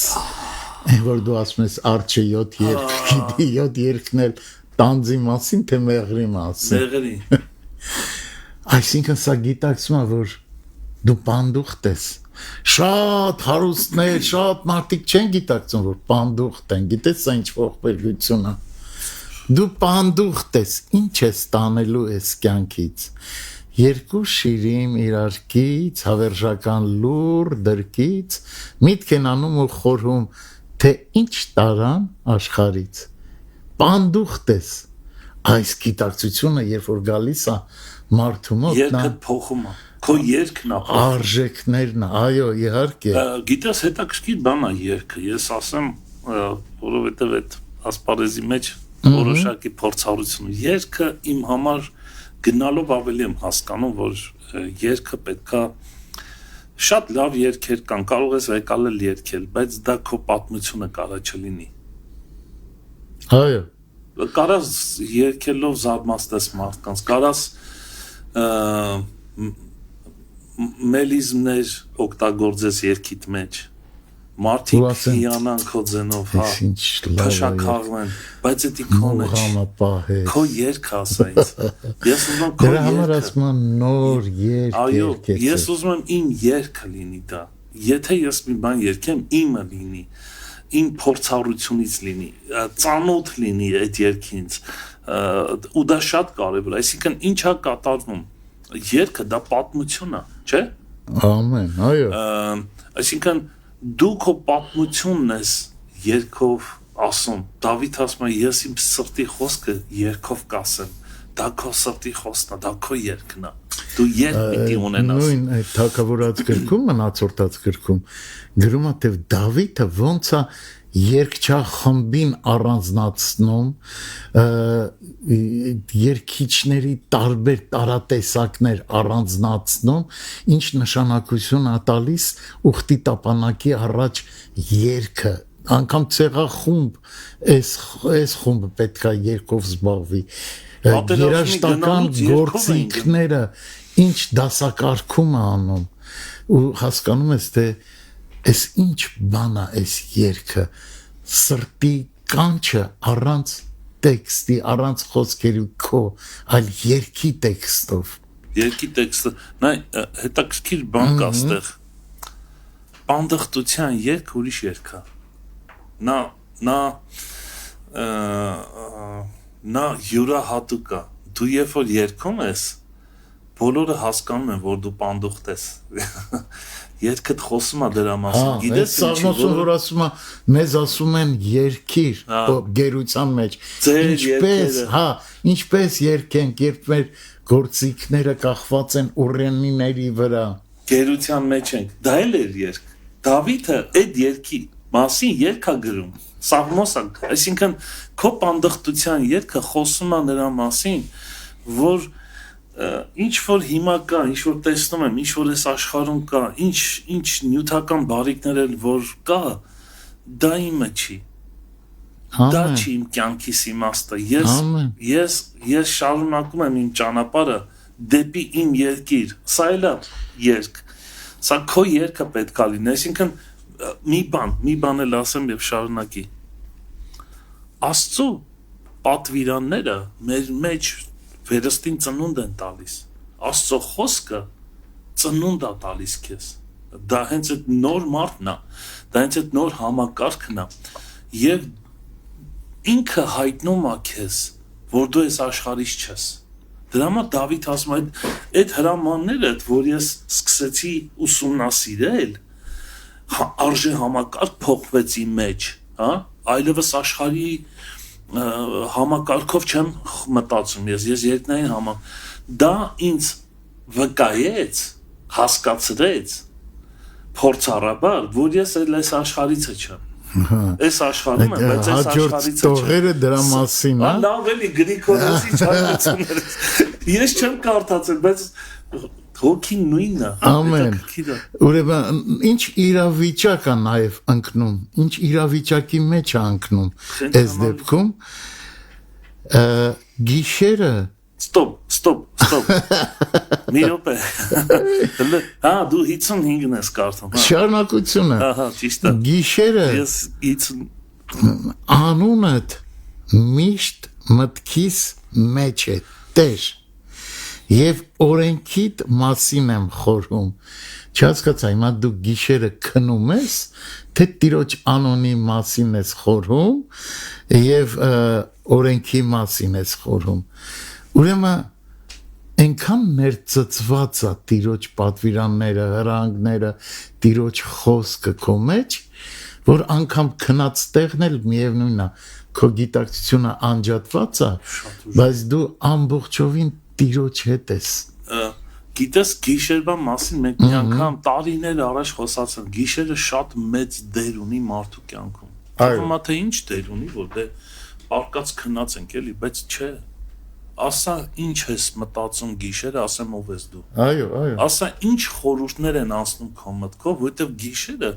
այն որ դու ասում ես արջը 7 երկ գիտի 7 երկնել տանձի մասին թե մեղրի մասին Մեղրի այսինքն սա գիտակցում է որ դու բանդուխտ ես շատ հարուստներ շատ մարդիկ չեն գիտակցում որ բանդուխտ են գիտես սա ինչ ողբերգություն է դու բանդուխտ ես ինչ ես տանելու ես կյանքից երկու շիրիմ իրարքից հավերժական լուր դրկից միտք են անում ու խորհում թե ինչ տարան աշխարից բանդուխտ ես այս գիտակցությունը երբ որ գալիս է մարդու մոտ Երկը փոխում է Քո երկն է արժեքներն այո իհարկե Գիտես հետաքրքիր բան է երկը ես ասեմ որովհետև այդ ասպարեզի մեջ որոշակի փորձառություն երկը իմ համար գնալով ավելի եմ հասկանում որ երկը պետքա շատ լավ երկեր կան կարող ես եկալել երկել բայց դա քո պատմությունը կարա չլինի այո կարաս երկելով զարմացնես մարդկանց կարաս մելիզմներ օգտագործես երկիդ մեջ մարդիկ հիանան քո ձենով հա փշաքաղվեն բայց դա քոնը չէ քո երգը ասա ինձ ես ուզում եմ քո դրա համար ասում եմ նոր երգ այո ես ուզում եմ իմ երգը լինի դա եթե ես մի բան երգեմ իմը լինի իմ փորձառությունից լինի ծանոթ լինի այդ երգինց ու դա շատ կարևոր է այսինքն ինչա կատարվում Երկը դա պատմություն է, չէ՞։ Ամեն, այո։ Այսինքն դու քո պատմությունն ես երկով ասում։ Դավիթ ասում է ես իմ սրտի խոսքը երկով կասեմ։ Դա քո սրտի խոսքն է, դա քո երկն է։ Դու երկ պիտի ունենաս։ Նույն այդ թագավորած գրքում, մնացորդած գրքում գրում է թե Դավիթը ոնց է երկչախմբին առանձնացնում երկիչների տարբեր տարատեսակներ առանձնացնում ինչ նշանակություն է տալիս ուխտի տապանակի առաջ երկը անգամ ցեղախումբ այս խումբը պետքա երկով զբաղվի երաշտական գործիքները ինչ դասակարգում է անում ու հասկանում ես թե Այս ինչ բան է այս երգը սրտի կանչը առանց տեքստի առանց խոսքերի քո այլ երգի տեքստով Երգի տեքստը նայ հետաքրքիր բան կա այստեղ Բանդխտության երգ ուրիշ երգ է նա յուրահատուկ է դու երբ որ երգում ես բոլորը հասկանում են որ դու բանդուխտ ես Երկդ խոսում է դրա մասին գիտես ինչ որ ասում է մեզ ասում են երկիր գերության մեջ ինչպես ինչպես երկենք երբ մեր գործիքները կախված են ուռենիների վրա գերության մեջ ենք դա էլ էր երկ Դավիթը այդ երկի մասին երկ է գրում Սաղմոսը այսինքն քո բանդխտության երգը խոսում է նրա մասին որ ինչ որ հիմա կա, ինչ որ տեսնում եմ, ինչ որ այս աշխարհում կա, ինչ նյութական բարիքներ էլ որ կա, դա իմը չի։ Դա չի իմ կյանքիս իմաստը։ Ես շարունակում եմ իմ ճանապարհը դեպի իմ երկիր։ Սա էլ է երկ։ Սա քո երկը պետք է լինի, այսինքն մի բան էլ ասեմ եւ շարունակի։ Աստծո պատվիրանները մեր մեջ վերստին ծնունդ են տալիս Աստծո խոսքը ծնունդ է տալիս քեզ դա հենց այդ նոր մարդն է դա հենց այդ նոր համակարգն է եւ ինքը հայտնում է քեզ որ դու այս աշխարհից չես դրա համար Դավիթ ասում է այդ հրամանները որ ես սկսեցի ուսումնասիրել արժե համակարգ փոխվեց իմ մեջ հա այլևս աշխարհի համակարգով չեմ մտածում ես երկնային դա ինձ վկայեց հասկացրեց փորձառաբար որ ես այս աշխարհից չեմ այս աշխարհում եմ բայց այս աշխարհից չեմ տողերը դրա մասին լավ էլի գրիգորոսի չարությունները ես չեմ կարդացել բայց Հոգին նույնն է։ Ամեն։ Ուրեմն ինչ իրավիճակ է նաև ընկնում, ինչ իրավիճակի մեջ է ընկնում այս դեպքում գիշերը Stop մի րոպե հա դու 55-ն ես կարդում շարունակությունը ահա ճիշտ է գիշերը ես 50 անունդ միշտ մտքիս մեջ է Տեր Եվ օրենքիդ մասին եմ խորհում Չհասկացա հիմա դու գիշերը քնում ես թե Տիրոջ անոնի մասին ես խորհում եւ օրենքի մասին ես խորհում Ուրեմն այնքան ներծծված է Տիրոջ պատվիրանները հրանգները Տիրոջ խոսքը քո մեջ որ անգամ քնած տեղն էլ միևնույնն է քո գիտակցությունը անջատված է բայց դու ամբողջովին Տիրոջ հետ ես Գիտես գիշերվա մասին մենք մի անգամ տարիներ առաջ խոսացանք գիշերը շատ մեծ դեր ունի մարդու կյանքում Ահա թե ինչ դեր ունի որ դե պարկած քնած ենք էլի բայց չէ ասա ինչ ես մտածում գիշերը ասեմ ով ես դու Այո ասա ինչ խորհուրդներ են անցնում քո մտքով որովհետև գիշերը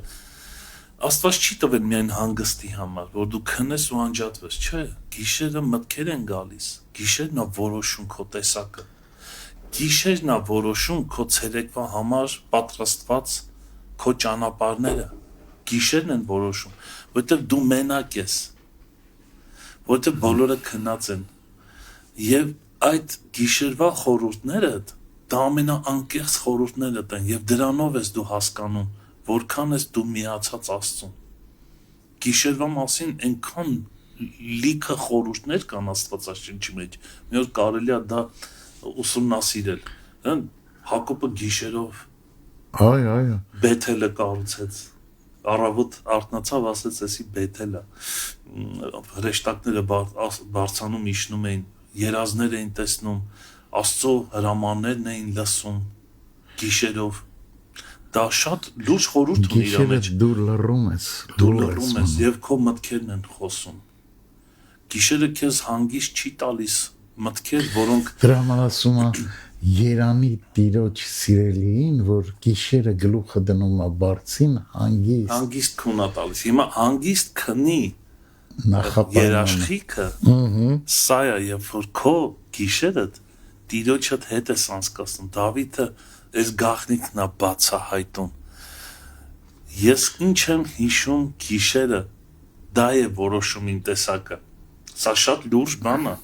Աստված չի տվել միայն հանգստի համար, որ դու քնես ու անջատվես, չէ, գիշերը մտքեր են գալիս, գիշերն է որոշում քո տեսակը, գիշերն է որոշում քո ցերեկվա համար պատրաստված քո ճանապարհները, գիշերն են որոշում, որովհետև դու մենակ ես, որովհետև բոլորը քնած են, եւ այդ գիշերվա խորհուրդները դա ամենաանկեղծ խորհուրդները են, եւ դրանով ես դու հասկանում Որքան ես դու միացած Աստծուն Գիշերվա մասին այնքան լիքը խորհուրդներ կան Աստվածաշնչի մեջ մի օր կարելի է դա ուսումնասիրել Հակոբը գիշերով այո Բեթելը կառուցեց առավոտ արթնացավ ասեց էսի Բեթելը հրեշտակները բարձանում իջնում էին երազներ էին տեսնում Աստծո հրամաններն էին լսում գիշերով Դա շատ լուրջ խորհուրդ ունի իր մեջ։ Դու լռում ես եւ քո մտքերն են խոսում։ Գիշերը քեզ հանգիստ չի տալիս մտքեր, որոնք դրա համար ասում է Երանի Տիրոջ սիրելիին, որ գիշերը գլուխը դնում է բարձին հանգիստ քունա տալիս։ Հիմա հանգիստ քնի երաշխիքը։ Սա է եւ որ քո գիշերը Տիրոջը հետ ես անցկացնում։ Դավիթը Այս գաղտնիքն է բացահայտում Ես ինչ եմ հիշում գիշերը Դա է որոշում իմ տեսակը Սա շատ լուրջ բան է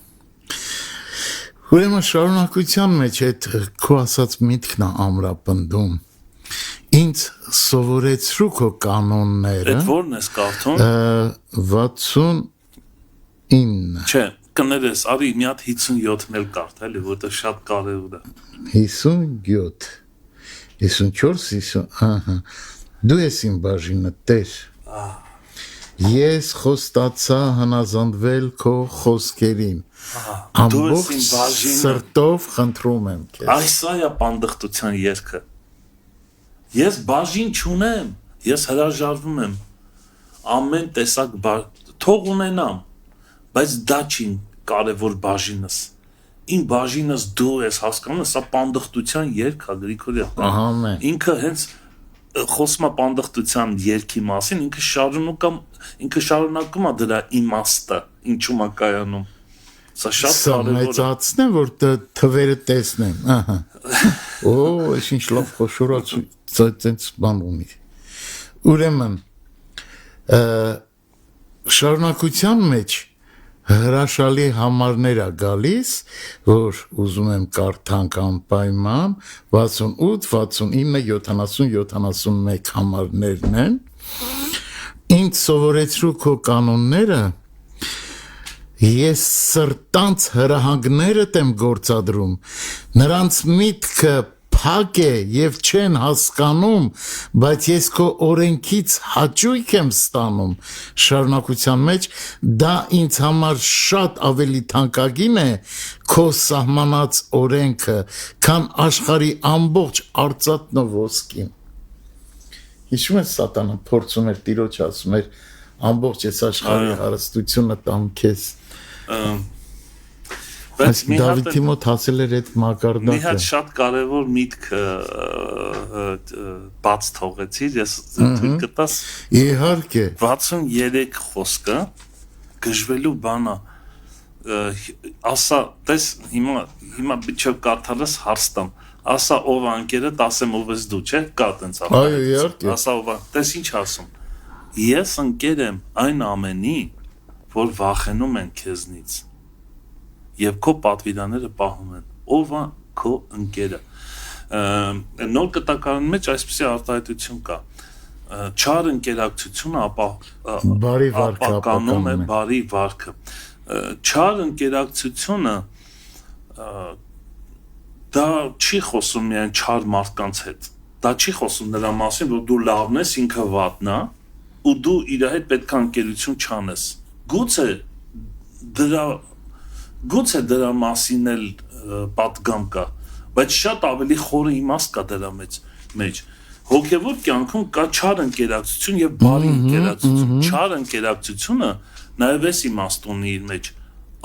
Ուրեմն շարունակության մեջ այդ քո ասած միտքն է ամրապնդում Ինձ սովորեցրու քո կանոնները Այդ որն ես կարդում 69 Չէ կներես, արի մի հատ 57-ն էլ կարդ, էլի, որտեղ շատ կարևոր է։ 57, 54, ահա։ Դու ես իմ բաժինը, Տեր։ Ես խոստացա հնազանդվել քո խոսքերին։ Ամբողջ սրտով խնդրում եմ քեզ։ Այս է պանդխտության երգը։ Ես բաժին չունեմ, ես հրաժարվում եմ։ Ամեն տեսակ թող ունենամ Բայց դա չի կարևոր բաժինս Իմ բաժինս դու ես հասկանում Սա պանդխտության երգ է Գրիգորի Ինքը հենց խոսում է պանդխտության երգի մասին Ինքը շարունակում է դրա իմաստը Ինչու՞մ է կայանում Սա շատ կարևոր է Սա մեծացնեմ որ թվերը տեսնեմ Օ, ես ինչ լավ խոշորացույց բան ունի Ուրեմն շարունակության մեջ հրաշալի համարներ է գալիս, որ ուզում եմ կարդանք անպայման 68, 69, 70, 71 համարներն են ինձ սովորեցրու քո կանոնները ես սրտանց հրահանգներդ եմ գործադրում նրանց միտքը փակ է եւ չեն հասկանում, բայց ես քո օրենքից հաճույք եմ ստանում։ Շարունակության մեջ դա ինձ համար շատ ավելի թանկագին է քո սահմանած օրենքը, քան աշխարհի ամբողջ արծաթն ու ոսկին։ Հիշում ես սատանան փորձում էր Տիրոջ ասում էր ամբողջ այս աշխարհի հարստությունը տամ քեզ։ Բայց մի հատ Դավիթի մոտ հասել էր այդ մի մակարդակը։ հատ շատ կարևոր միտք բաց թողեցիր, ես թույլ կտաս Իհարկե։ 63 խոսքը գժվելու բանա ասա տես հիմա biչով կարդալս հարստամ ասա ով անկերը ասեմ ով ես դու չէ կա տենց Այո, իհարկե։ ասա ով տես ինչ ասում ես ընկեր եմ այն ամենի որ վախենում են քեզնից եւ քո պատվիրանները պահում են ով է քո ընկերը նոր կտակարանի մեջ այսպեսի արտահայտություն կա չար ընկերակցությունը Բարի վարքը ապականում է բարի վարքը չար ընկերակցությունը դա չի խոսում միայն չար մարդկանց հետ դա չի խոսում նրա մասին որ դու լավն ես ինքը վատն է ու դու իր հետ պետք է ընկերություն չանես գուցե դրա մասին էլ պատգամ կա բայց շատ ավելի խորը իմաստ կա դրա մեջ հոգևոր կյանքում կա չար ընկերակցություն եւ բարի ընկերակցություն չար ընկերակցությունը նաեւ էս իմաստ ունի իր մեջ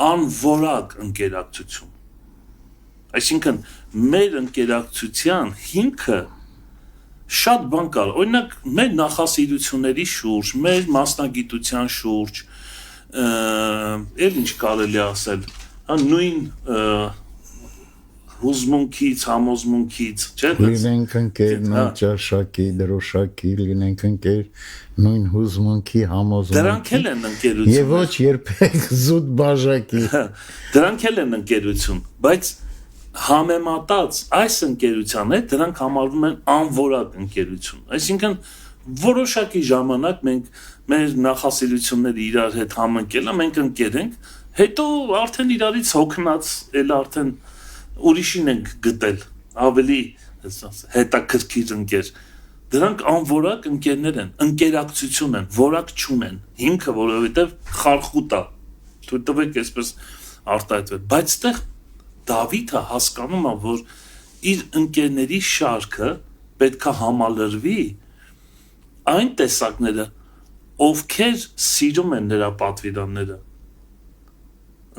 անորակ ընկերակցություն այսինքն մեր ընկերակցության հիմքը շատ բան կար օրինակ մեր նախասիրությունների շուրջ մեր մասնագիտության շուրջ էլ ինչ կարելի ասել նույն հուզմունքից, համոզմունքից, չէ՞։ Լինենք ընկեր նույն ճաշակի, դրոշակի, լինենք ընկեր նույն հուզմունքի, համոզմունքի։ Դրանք էլ են ընկերություն։ Եվ ոչ երբեք զուտ բաժակի։ Դրանք էլ են ընկերություն, բայց համեմատած այս ընկերության հետ դրանք համարվում են անորակ ընկերություն։ Այսինքն որոշակի ժամանակ մենք մեր նախասիրությունները իրար հետ համընկելա, մենք ընկեր ենք, հետո արդեն իրարից հոգնած, էլ արդեն ուրիշին ենք գտել, ավելի հետաքրքիր ընկեր։ Դրանք անորակ ընկերներ են, ընկերակցություն են, որակ չունեն, հիմքը որովհետև խարխուտ է, թույլ տվեք այսպես արտահայտվել, բայց այդտեղ Դավիթը հասկանում է, որ իր ընկերների շարքը պետք է համալրվի այն տեսակները, ովքեր սիրում են նրա պատվիրանները։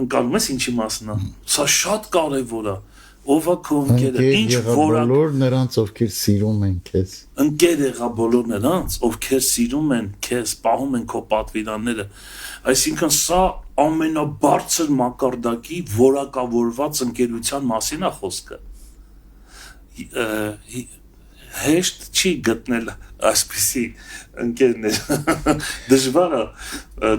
Ընկալում ես ինչի մասն է։ Սա շատ կարևոր է։ Ով է քո ընկերը, ինչ որակ բոլոր նրանց ովքեր սիրում են քեզ։ Ընկեր եղա բոլոր նրանց, ովքեր սիրում են քեզ, պահում են քո պատվիրանները։ Այսինքն սա ամենաբարձր մակարդակի որակավորված ընկերության մասին է խոսքը։ Հեշտ չի գտնել այսպիսի ընկերներ։ Դժվար է։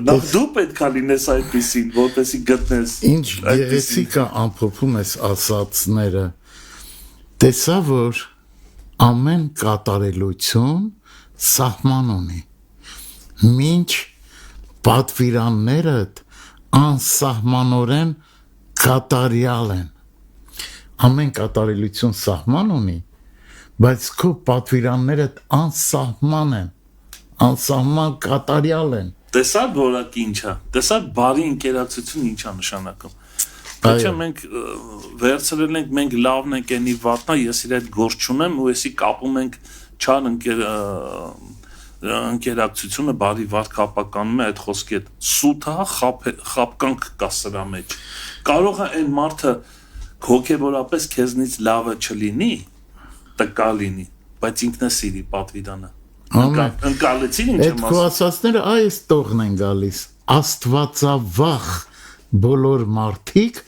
Նախ դու պետք է լինես այդպիսին, որպեսզի գտնես։ Ինչ գեղեցիկ է ամփոփում ես ասածները։ Տեսա որ ամեն կատարելություն սահման ունի։ Մինչ պատվիրաններդ անսահմանորեն կատարյալ են։ Ամեն կատարելություն սահման ունի, բայց քո պատվիրաններդ անսահման են, անսահման կատարյալ են։ Տեսա՞ր որակի ինչ է, տեսա՞ր բարի ընկերակցություն ինչ է նշանակում։ Չէ՞ մենք վերցրել ենք, մենք լավն ենք, ենի վատնա, ես իր հետ գործ չունեմ ու եսի կապում ենք չար ընկերակցությունը բարի վարք ապականում է այդ խոսքի հետ։ Սուտ է, խապկանք կա սրա մեջ։ Կարող է այն մարդը հոգևորապես քեզնից լավը չլինի, տկա լինի, բայց ինքն է սիրի պատվիրանը։ Ընկալեցին ինչ եմ ասում։ Այդ քո ասածները այս տողն են գալիս։ Աստվածավախ բոլոր մարդիկ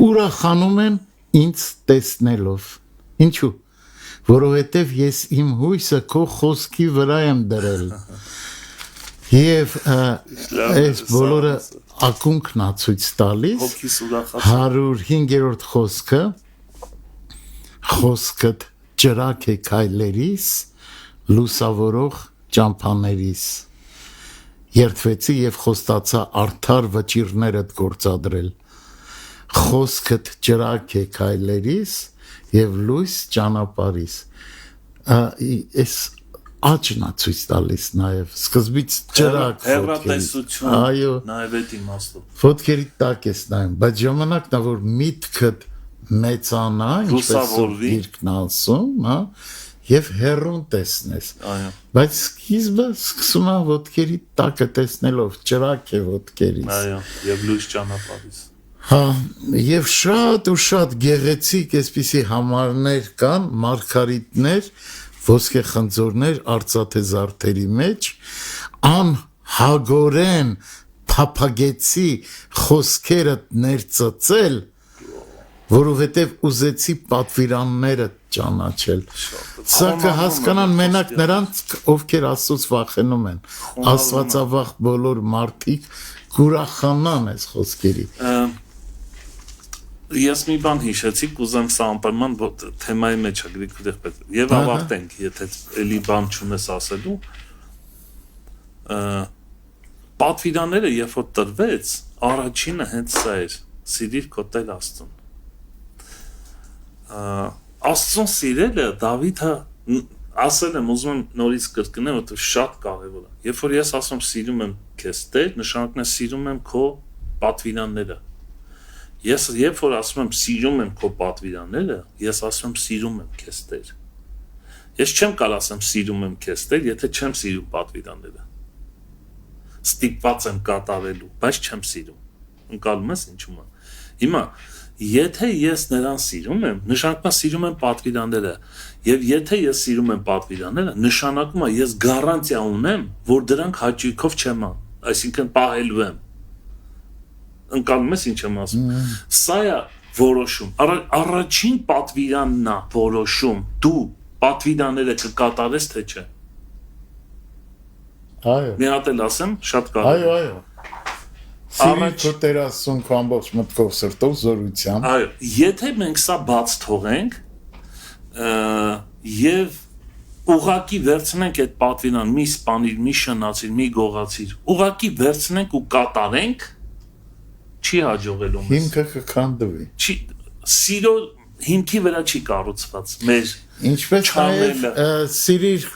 ուրախանում են ինձ տեսնելով։ Ինչու՞։ Որովհետև ես իմ հույսը քո խոսքի վրա եմ դրել։ Եվ այս բոլորը ակունքն է ցույց տալիս 105-րդ խոսքդ ճրակ է քայլերիս, լուսավորող ճամփաներիս։ Երդվեցի եւ խոստացա արդար վճիրներդ գործադրել։ Խոսքդ ճրակ է քայլերիս եւ լույս ճանապարհիս։ Այս աճն է ցույց տալիս նաեւ սկզբից ճրակ հեռատեսություն այո նաեւ այդ իմաստով ոտքերի տակ ես նայում բայց ժամանակն է որ միտքդ մեծանա ինչպես դիրքն ասում հա եւ հեռուն տեսնես այո բայց սկիզբը սկսում է ոտքերի տակը տեսնելով ճրակ է ոտքերից այո եւ լույս ճանապարհից Հա, եւ շատ ու շատ գեղեցիկ այսպիսի համարներ կան, մարգարիտներ, ոսկե խնձորներ արծաթե զարդերի մեջ, անհագորեն փափագեցի խոսքերը ներծծել, որովհետեւ ուզեցի պատվիրանները ճանաչել։ Սա կհասկանան մենակ նրանց, ովքեր Աստծուց վախենում են, աստվածավախ բոլոր մարդիկ կուրախանան այս խոսքերի։ Ես մի բան հիշեցի, կուզեմ սա անպայման թեմայի մեջ է Գրիգորի պետ։ Եվ ավարտենք, եթե էլի բան չունես ասելու։ Պատվիրանները երբ որ տրվեց, առաջինը հենց սա էր՝ սիրիր քո Տեր Աստծուն։ Աստծուն սիրելը Դավիթը ասել եմ, ուզում եմ նորից կրկնեմ, որովհետև շատ կարևոր է։ Երբ որ ես ասում սիրում եմ քեզ Տեր, նշանակն է սիրում եմ քո պատվիրանները։ Ես երբ որ ասում եմ սիրում եմ քո պատվիրանները, ես ասում եմ սիրում եմ քեզ Տեր։ Ես չեմ կարող ասեմ սիրում եմ քեզ Տեր, եթե չեմ սիրում պատվիրանները։ Ստիպված եմ կատարելու, բայց չեմ սիրում։ Ընկալում ես ինչու՞մ է։ Հիմա եթե ես նրան սիրում եմ, նշանակում է սիրում եմ պատվիրանները, եւ եթե ես սիրում եմ պատվիրանները, նշանակում է ես գարանտիա ունեմ, որ դրանք հաճույքով չեմ ան, այսինքն պահելու եմ։ Ընկալում ես ինչ եմ ասում։ Սա է որոշում։ Առաջին պատվիրանն է որոշում։ Դու պատվիրանները կկատարես թե չէ։ Այո։ Մի հատ էլ ասեմ, շատ կարևոր։ Այո։ Սիրի քո Տեր Աստծուն քո ամբողջ մտքով սրտով զորությամբ։ Այո, եթե մենք սա բաց թողենք եւ ուղակի վերցնենք այդ պատվիրան, մի սպանիր, մի շնացիր, մի գողացիր, ուղակի վերցնենք ու կատարենք, չի հաջողելու մեզ։ Հիմքը կքանդվի։ Չի սիրո հիմքի վրա չի կառուցված մեր ինչպես նաև սիրիր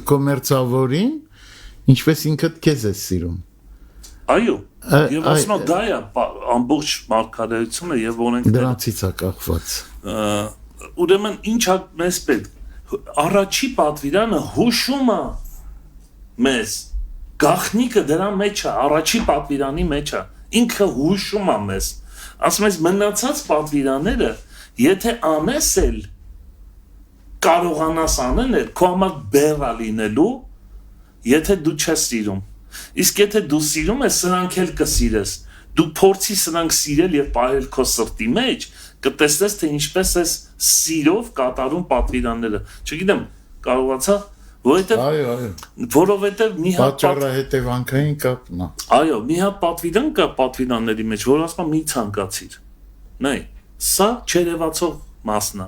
կոմերցավորին, ինչպես ինքդ քեզ ես սիրում։ Այո, եւ ասում դա է ամբողջ մարգարեությունը եւ օրենքները դրանցից է կախված։ Ուրեմն ինչա մեզ պետք առաջի պատվիրանը հուշում է մեզ գախնիկը դրա մեջ է, առաջի պատվիրանի մեջ է, ինքը հուշում է մեզ, ասում ես մնացած պատվիրանները եթե անես էլ կարողանաս անել քո համար բեռ լինելու, եթե դու չես սիրում, իսկ եթե դու սիրում ես, սրանք էլ կսիրես, դու փորձի սրանք սիրել եւ պահել քո սրտի մեջ, կտեսնես թե ինչպես ես սիրով կատարում պատվիրանները, չգիտեմ, կարողացա, որովհետեւ մի հատ պատճառահետևանքային կապն է։ Այո, մի հատ պատվիրան կա պատվիրանների մեջ, որ ասում մի ցանկացիր։ Նայ, սա չերևացող մասն է։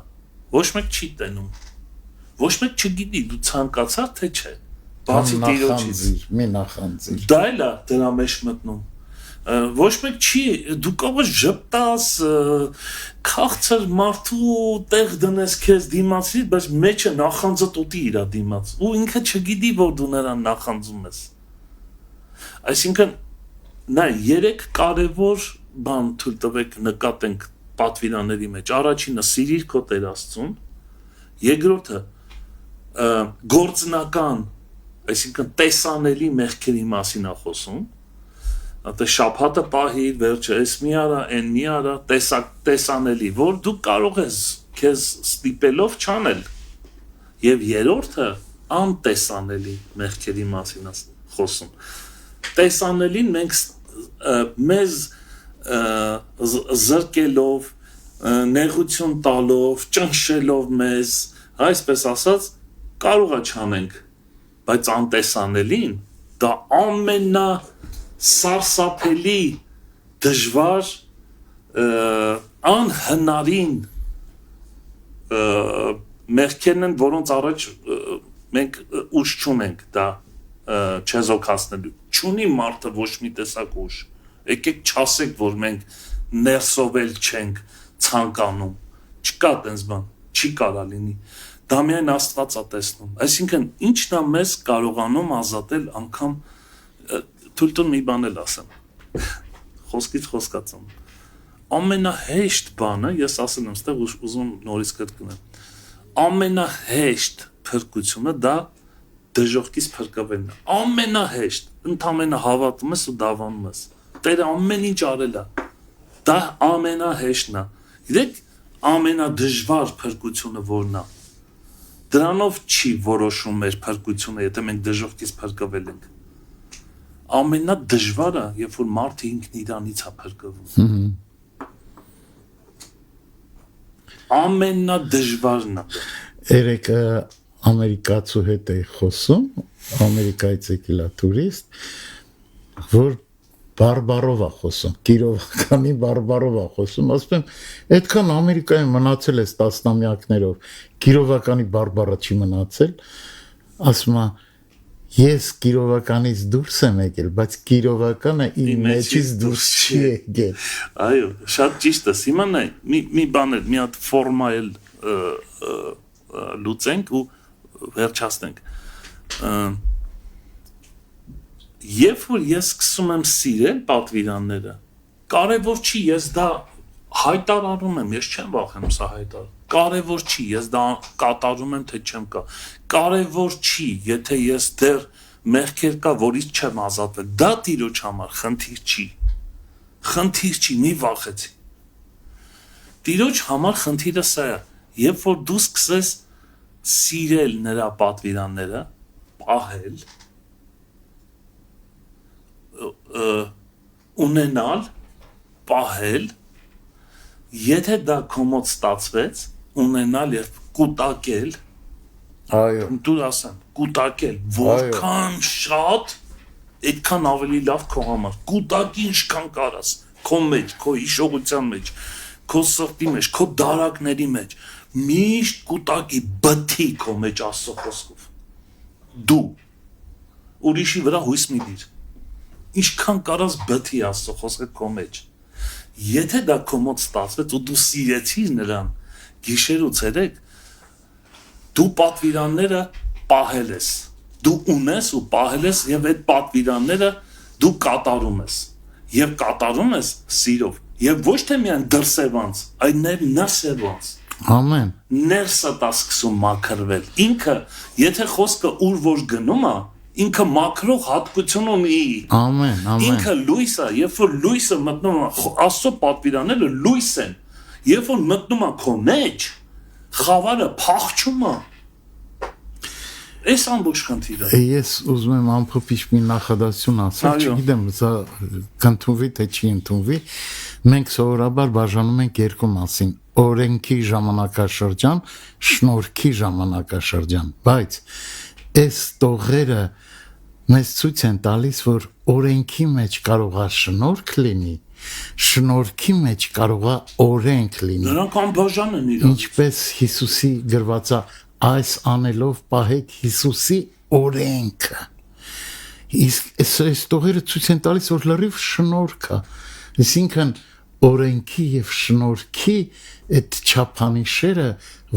Ոչ մեկ չի տենում։ Ոչ մեկ չգիտի դու ցանկացար թե չէ։ Բացի Տիրոջից։ Մի նախանձիր։ Դա էլ է դրա մեջ մտնում։ Ոչ մեկ չի, դու կարող ես ժպտաս, քաղցր մարդու տեղ դնես քեզ դիմացի, բայց մեջը նախանձը տուտի իր դիմաց։ Ու ինքը չգիտի, որ դու նրան նախանձում ես։ Այսինքն, նայ, 3 կարևոր բան թույլ տվեք նկատենք պատվիրանների մեջ։ Առաջինը սիրիր քո Տեր Աստծուն, երկրորդը գործնական, այսինքն տեսանելի մեղքերի մասին է խոսում, Ատե շաբաթը պահի, վերջը էս մի արա, են մի արա, տեսանելի, որ դու կարող ես քեզ ստիպելով չանել, եւ երրորդը անտեսանելի մեղքերի մասին խոսում։ Տեսանելին մենք մեզ զրկելով, նեղություն տալով, ճնշելով մեզ, այսպես ասած, կարող է չանենք, բայց անտեսանելին դա ամենա սարսափելի, դժվար, անհնարին մեղքերն են, որոնց առաջ մենք ուժ չունենք դա չեզոքացնելու։ Չունի մարդը ոչ մի տեսակ ուժ։ Եկեք չասեք, որ մենք ներսովել չենք ցանկանում։ Չկա տենց բան, չի կարա լինի։ Դա միայն Աստված է տեսնում։ Այսինքն, ինչն է մեզ կարողանում ազատել անգամ Թույլ մի բան էլ ասեմ, խոսքից խոսկացում, ամենահեշտ բանը, ես ասել եմ, ստեղ ուզում նորից կրկնեմ, ամենահեշտ փրկությունը դա դժողքից փրկվելն է, ամենահեշտ, ընդամենը հավատում ես ու դավանում ես, Տերը ամեն ինչ արել է, Դա ամենահեշտն է։ Գիտեք, ամենադժվար փրկությունը որն է։ Դրանով չի որոշում մեր փրկությունը, եթե մենք դժոխքից փրկվել ենք։ Ամենադժվարը, երբ որ մարդը ինքն իրանից է փրկվում։ Ամենադժվարն է։ Երեք ամերիկացու հետ էի խոսում, Ամերիկայից եկել է տուրիստ, որ բարբարով է խոսում, Կիրովականի բարբարով է խոսում, ասում եմ, այդքան Ամերիկայում մնացել ես տասնամյակներով, Կիրովականի բարբարը չի մնացել, ասում է, ես Կիրովականից դուրս եմ եկել, բայց Կիրովականը իմ մեջից դուրս չի եկել։ Այո, շատ ճիշտ է, հիմա նայ, մի բան էլ, մի հատ ֆորմա էլ լուծենք ու վերջացնենք։ Երբ որ ես սկսում եմ սիրել պատվիրանները, կարևոր չի, ես դա հայտարարում եմ, ես չեմ վախենում սա հայտարարել։ Կարևոր չի, ես դա կատարում եմ, թե չեմ կա։ Կարևոր չի, եթե ես դեռ մեղքեր կա, որից չեմ ազատվել։ Դա Տիրոջ համար խնդիր չի։ Խնդիր չի, մի վախեցի։ Տիրոջ համար խնդիրը սա է, երբ որ դու սկսես սիրել նրա պատվիրանները, պահել, ունենալ, պահել, եթե դա քո մոտ ստացվեց, ունենալ եւ կուտակել, այո, դու ասեմ, կուտակել, որքան շատ, այդքան ավելի լավ քո համար, կուտակի ինչքան կարաս, քո մեջ, քո հիշողության մեջ, քո սրտի մեջ, քո դարակների մեջ, միշտ կուտակի բթի քո մեջ Աստծո խոսքով, դու, ուրիշի վրա հույս մի դիր, ինչքան կարաս բթի Աստծո խոսքը քո մեջ, եթե դա քո մոտ ստացվեց ու դու սիրեցիր նրան գիշեր ու ցերեկ, դու պատվիրանները պահել ես, դու ունես ու պահել ես եւ այդ պատվիրանները դու կատարում ես եւ կատարում ես սիրով եւ ոչ թե միայն դրսևանց, այլ նաեւ ներսևանց։ ամեն, Ներսը դա սկսում մաքրվել։ Ինքը, եթե խոսքը ուր որ գնում է, ինքը մաքրող հատկություն ունի։ ամեն, ամեն, Ինքը լույս է, երբ որ լույսը մտնում է, Աստծո պատվիրանները լույս են, երբ որ մտնում է քո մեջ, խավարը փախչում է։ Այս ամբողջ խնդիրը։ ես ուզում եմ ամփոփիչ մի նախադասություն ասել, Այո։ չգիտեմ, սա կընդունվի թե չի ընդունվի, մենք սովորաբար բաժանում ենք երկու մասին, օրենքի ժամանակաշրջան, շնորհքի ժամանակաշրջան, բայց այս տողերը մեզ ցույց են տալիս, որ օրենքի մեջ կարող է շնորհք լինի, շնորհքի մեջ կարող է օրենք լինի, Նրանք անբաժան են իրար։ ինչպես Հիսուսի գրված է, այս անելով պահեք Հիսուսի օրենքը։ Իսկ այս տողերը ցույց են տալիս, որ լրիվ շնորհք է, այսինքն օրենքի եւ շնորհքի այդ չափանիշերը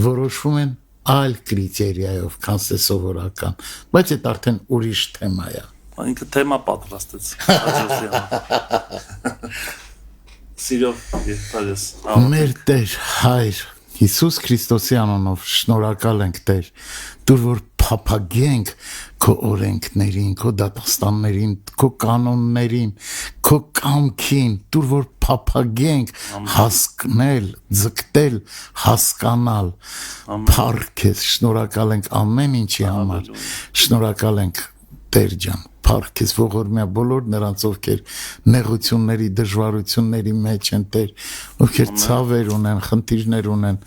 որոշվում են այլ կրիտերիայով, քան սովորական, բայց այդ արդեն ուրիշ թեմա է։ Ինքը թեմա պատրաստեց։ Հաջորդի համար։ Սիրով երբալես։ Մեր Տեր Հայր Հիսուս Քրիստոսի անունով շնորհակալ ենք Տեր, դուր որ փափագենք քո օրենքներին, քո դատաստաններին, քո կանոններին, քո կամքին, դուր որ փափագենք հասկնել, ձգտել, հասկանալ, փառք ես, շնորհակալ ենք ամեն ինչի համար, շնորհակալ ենք Տեր ջան, փառք ես ողորմյա բոլոր նրանց, ովքեր նեղությունների, դժվարությունների մեջ են Տեր, ովքեր ցավեր ունեն, խնդիրներ ունեն,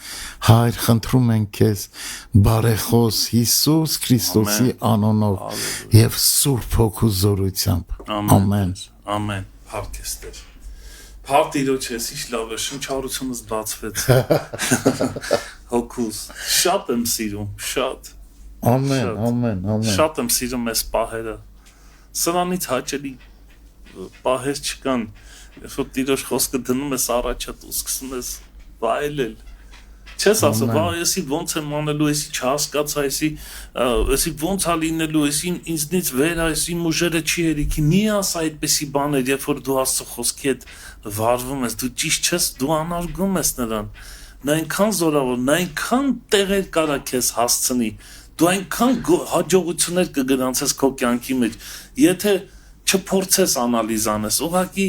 Հայր, խնդրում ենք քեզ, բարեխոս Հիսուս Քրիստոսի անունով եւ Սուրբ Հոգու զորությամբ։ Ամեն։ Ամեն։ Փառք ես Տեր։ Փառք Տիրոջ ես, ինչ լավ է, շնչառությունս բացվեց։ Հոգուս, շատ եմ սիրում, շատ։ Ամեն, ամեն, ամեն։ Շատ եմ սիրում այս պահերը։ Սրանից հաճելի պահեր չկան, երբ որ Տիրոջ խոսքը դնում ես առաջդ ու սկսում ես վայելել։ Չես ասում, «Վա, եսի ոնց եմ անելու, եսի չհասկացա, եսի ոնց է լինելու, եսի ինձնից վեր է, եսի ուժերը չի հերիքի»։ Մի ասա այդպեսի բաներ, երբ որ դու Աստծո խոսքի հետ վարվում ես, դու ճիշտ չես, դու անարգում ես նրան։ Նա այնքան զորավոր, նա այնքան տեղեր կարա քեզ հասցնի։ Դու այնքան հաջողություններ կգրանցես քո կյանքի մեջ, եթե չփորձես անալիզ անես, ուղղակի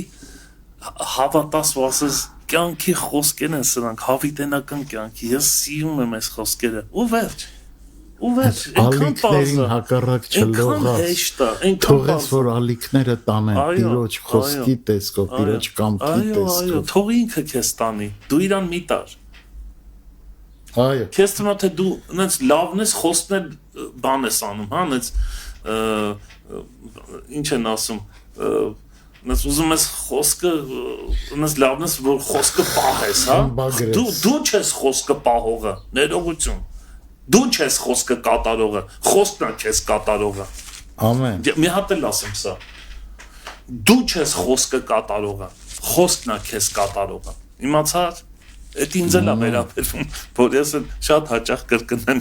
հավատաս ու ասես կյանքի խոսքերն են սրանք, հավիտենական կյանքի, ես սիրում եմ այս խոսքերը, ու վերջ, ալիքներին հակառակ չլողաց, թողես, որ ալիքները տանեն Տիրոջ խոսքի տեսքով, Տիրոջ կամքի տեսքով, թող ինքը քեզ տանի, դու իրան մի տար, այո, քեզ թվում է թե դու նենց լավն ես, խոսքներ բան ես անում, հա, նենց ինչ են ասում, նենց ուզում ես խոսքը, նենց լավն ես, որ խոսքը պահես, հա, դու չես խոսքը պահողը, ներողություն, դու չես խոսքը կատարողը, խոսքն է քեզ կատարողը, ամեն, մի հատ էլ ասեմ սա, դու չես խոսքը կատարողը, խոսքն է քեզ կատարողը, իմացար, այդ ինձ էլ է վերաբերվում, որ ես շատ հաճախ կրկնեմ,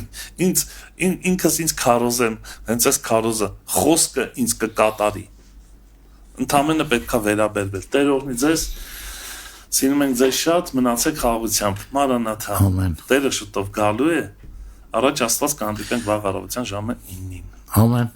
ինքս ինձ քարոզեմ, հենց այս քարոզը, խոսքը ինձ կկատարի, ընդամենը պետք է վերաբերվել, Տեր օրհնի ձեզ, սիրում ենք ձեզ շատ, մնացեք խաղաղությամբ, Մարանաթա, Տերը շուտով գալու է, առաջ Աստված կհանդիպենք վաղ առավոտյան ժամը 9-ին, ամեն.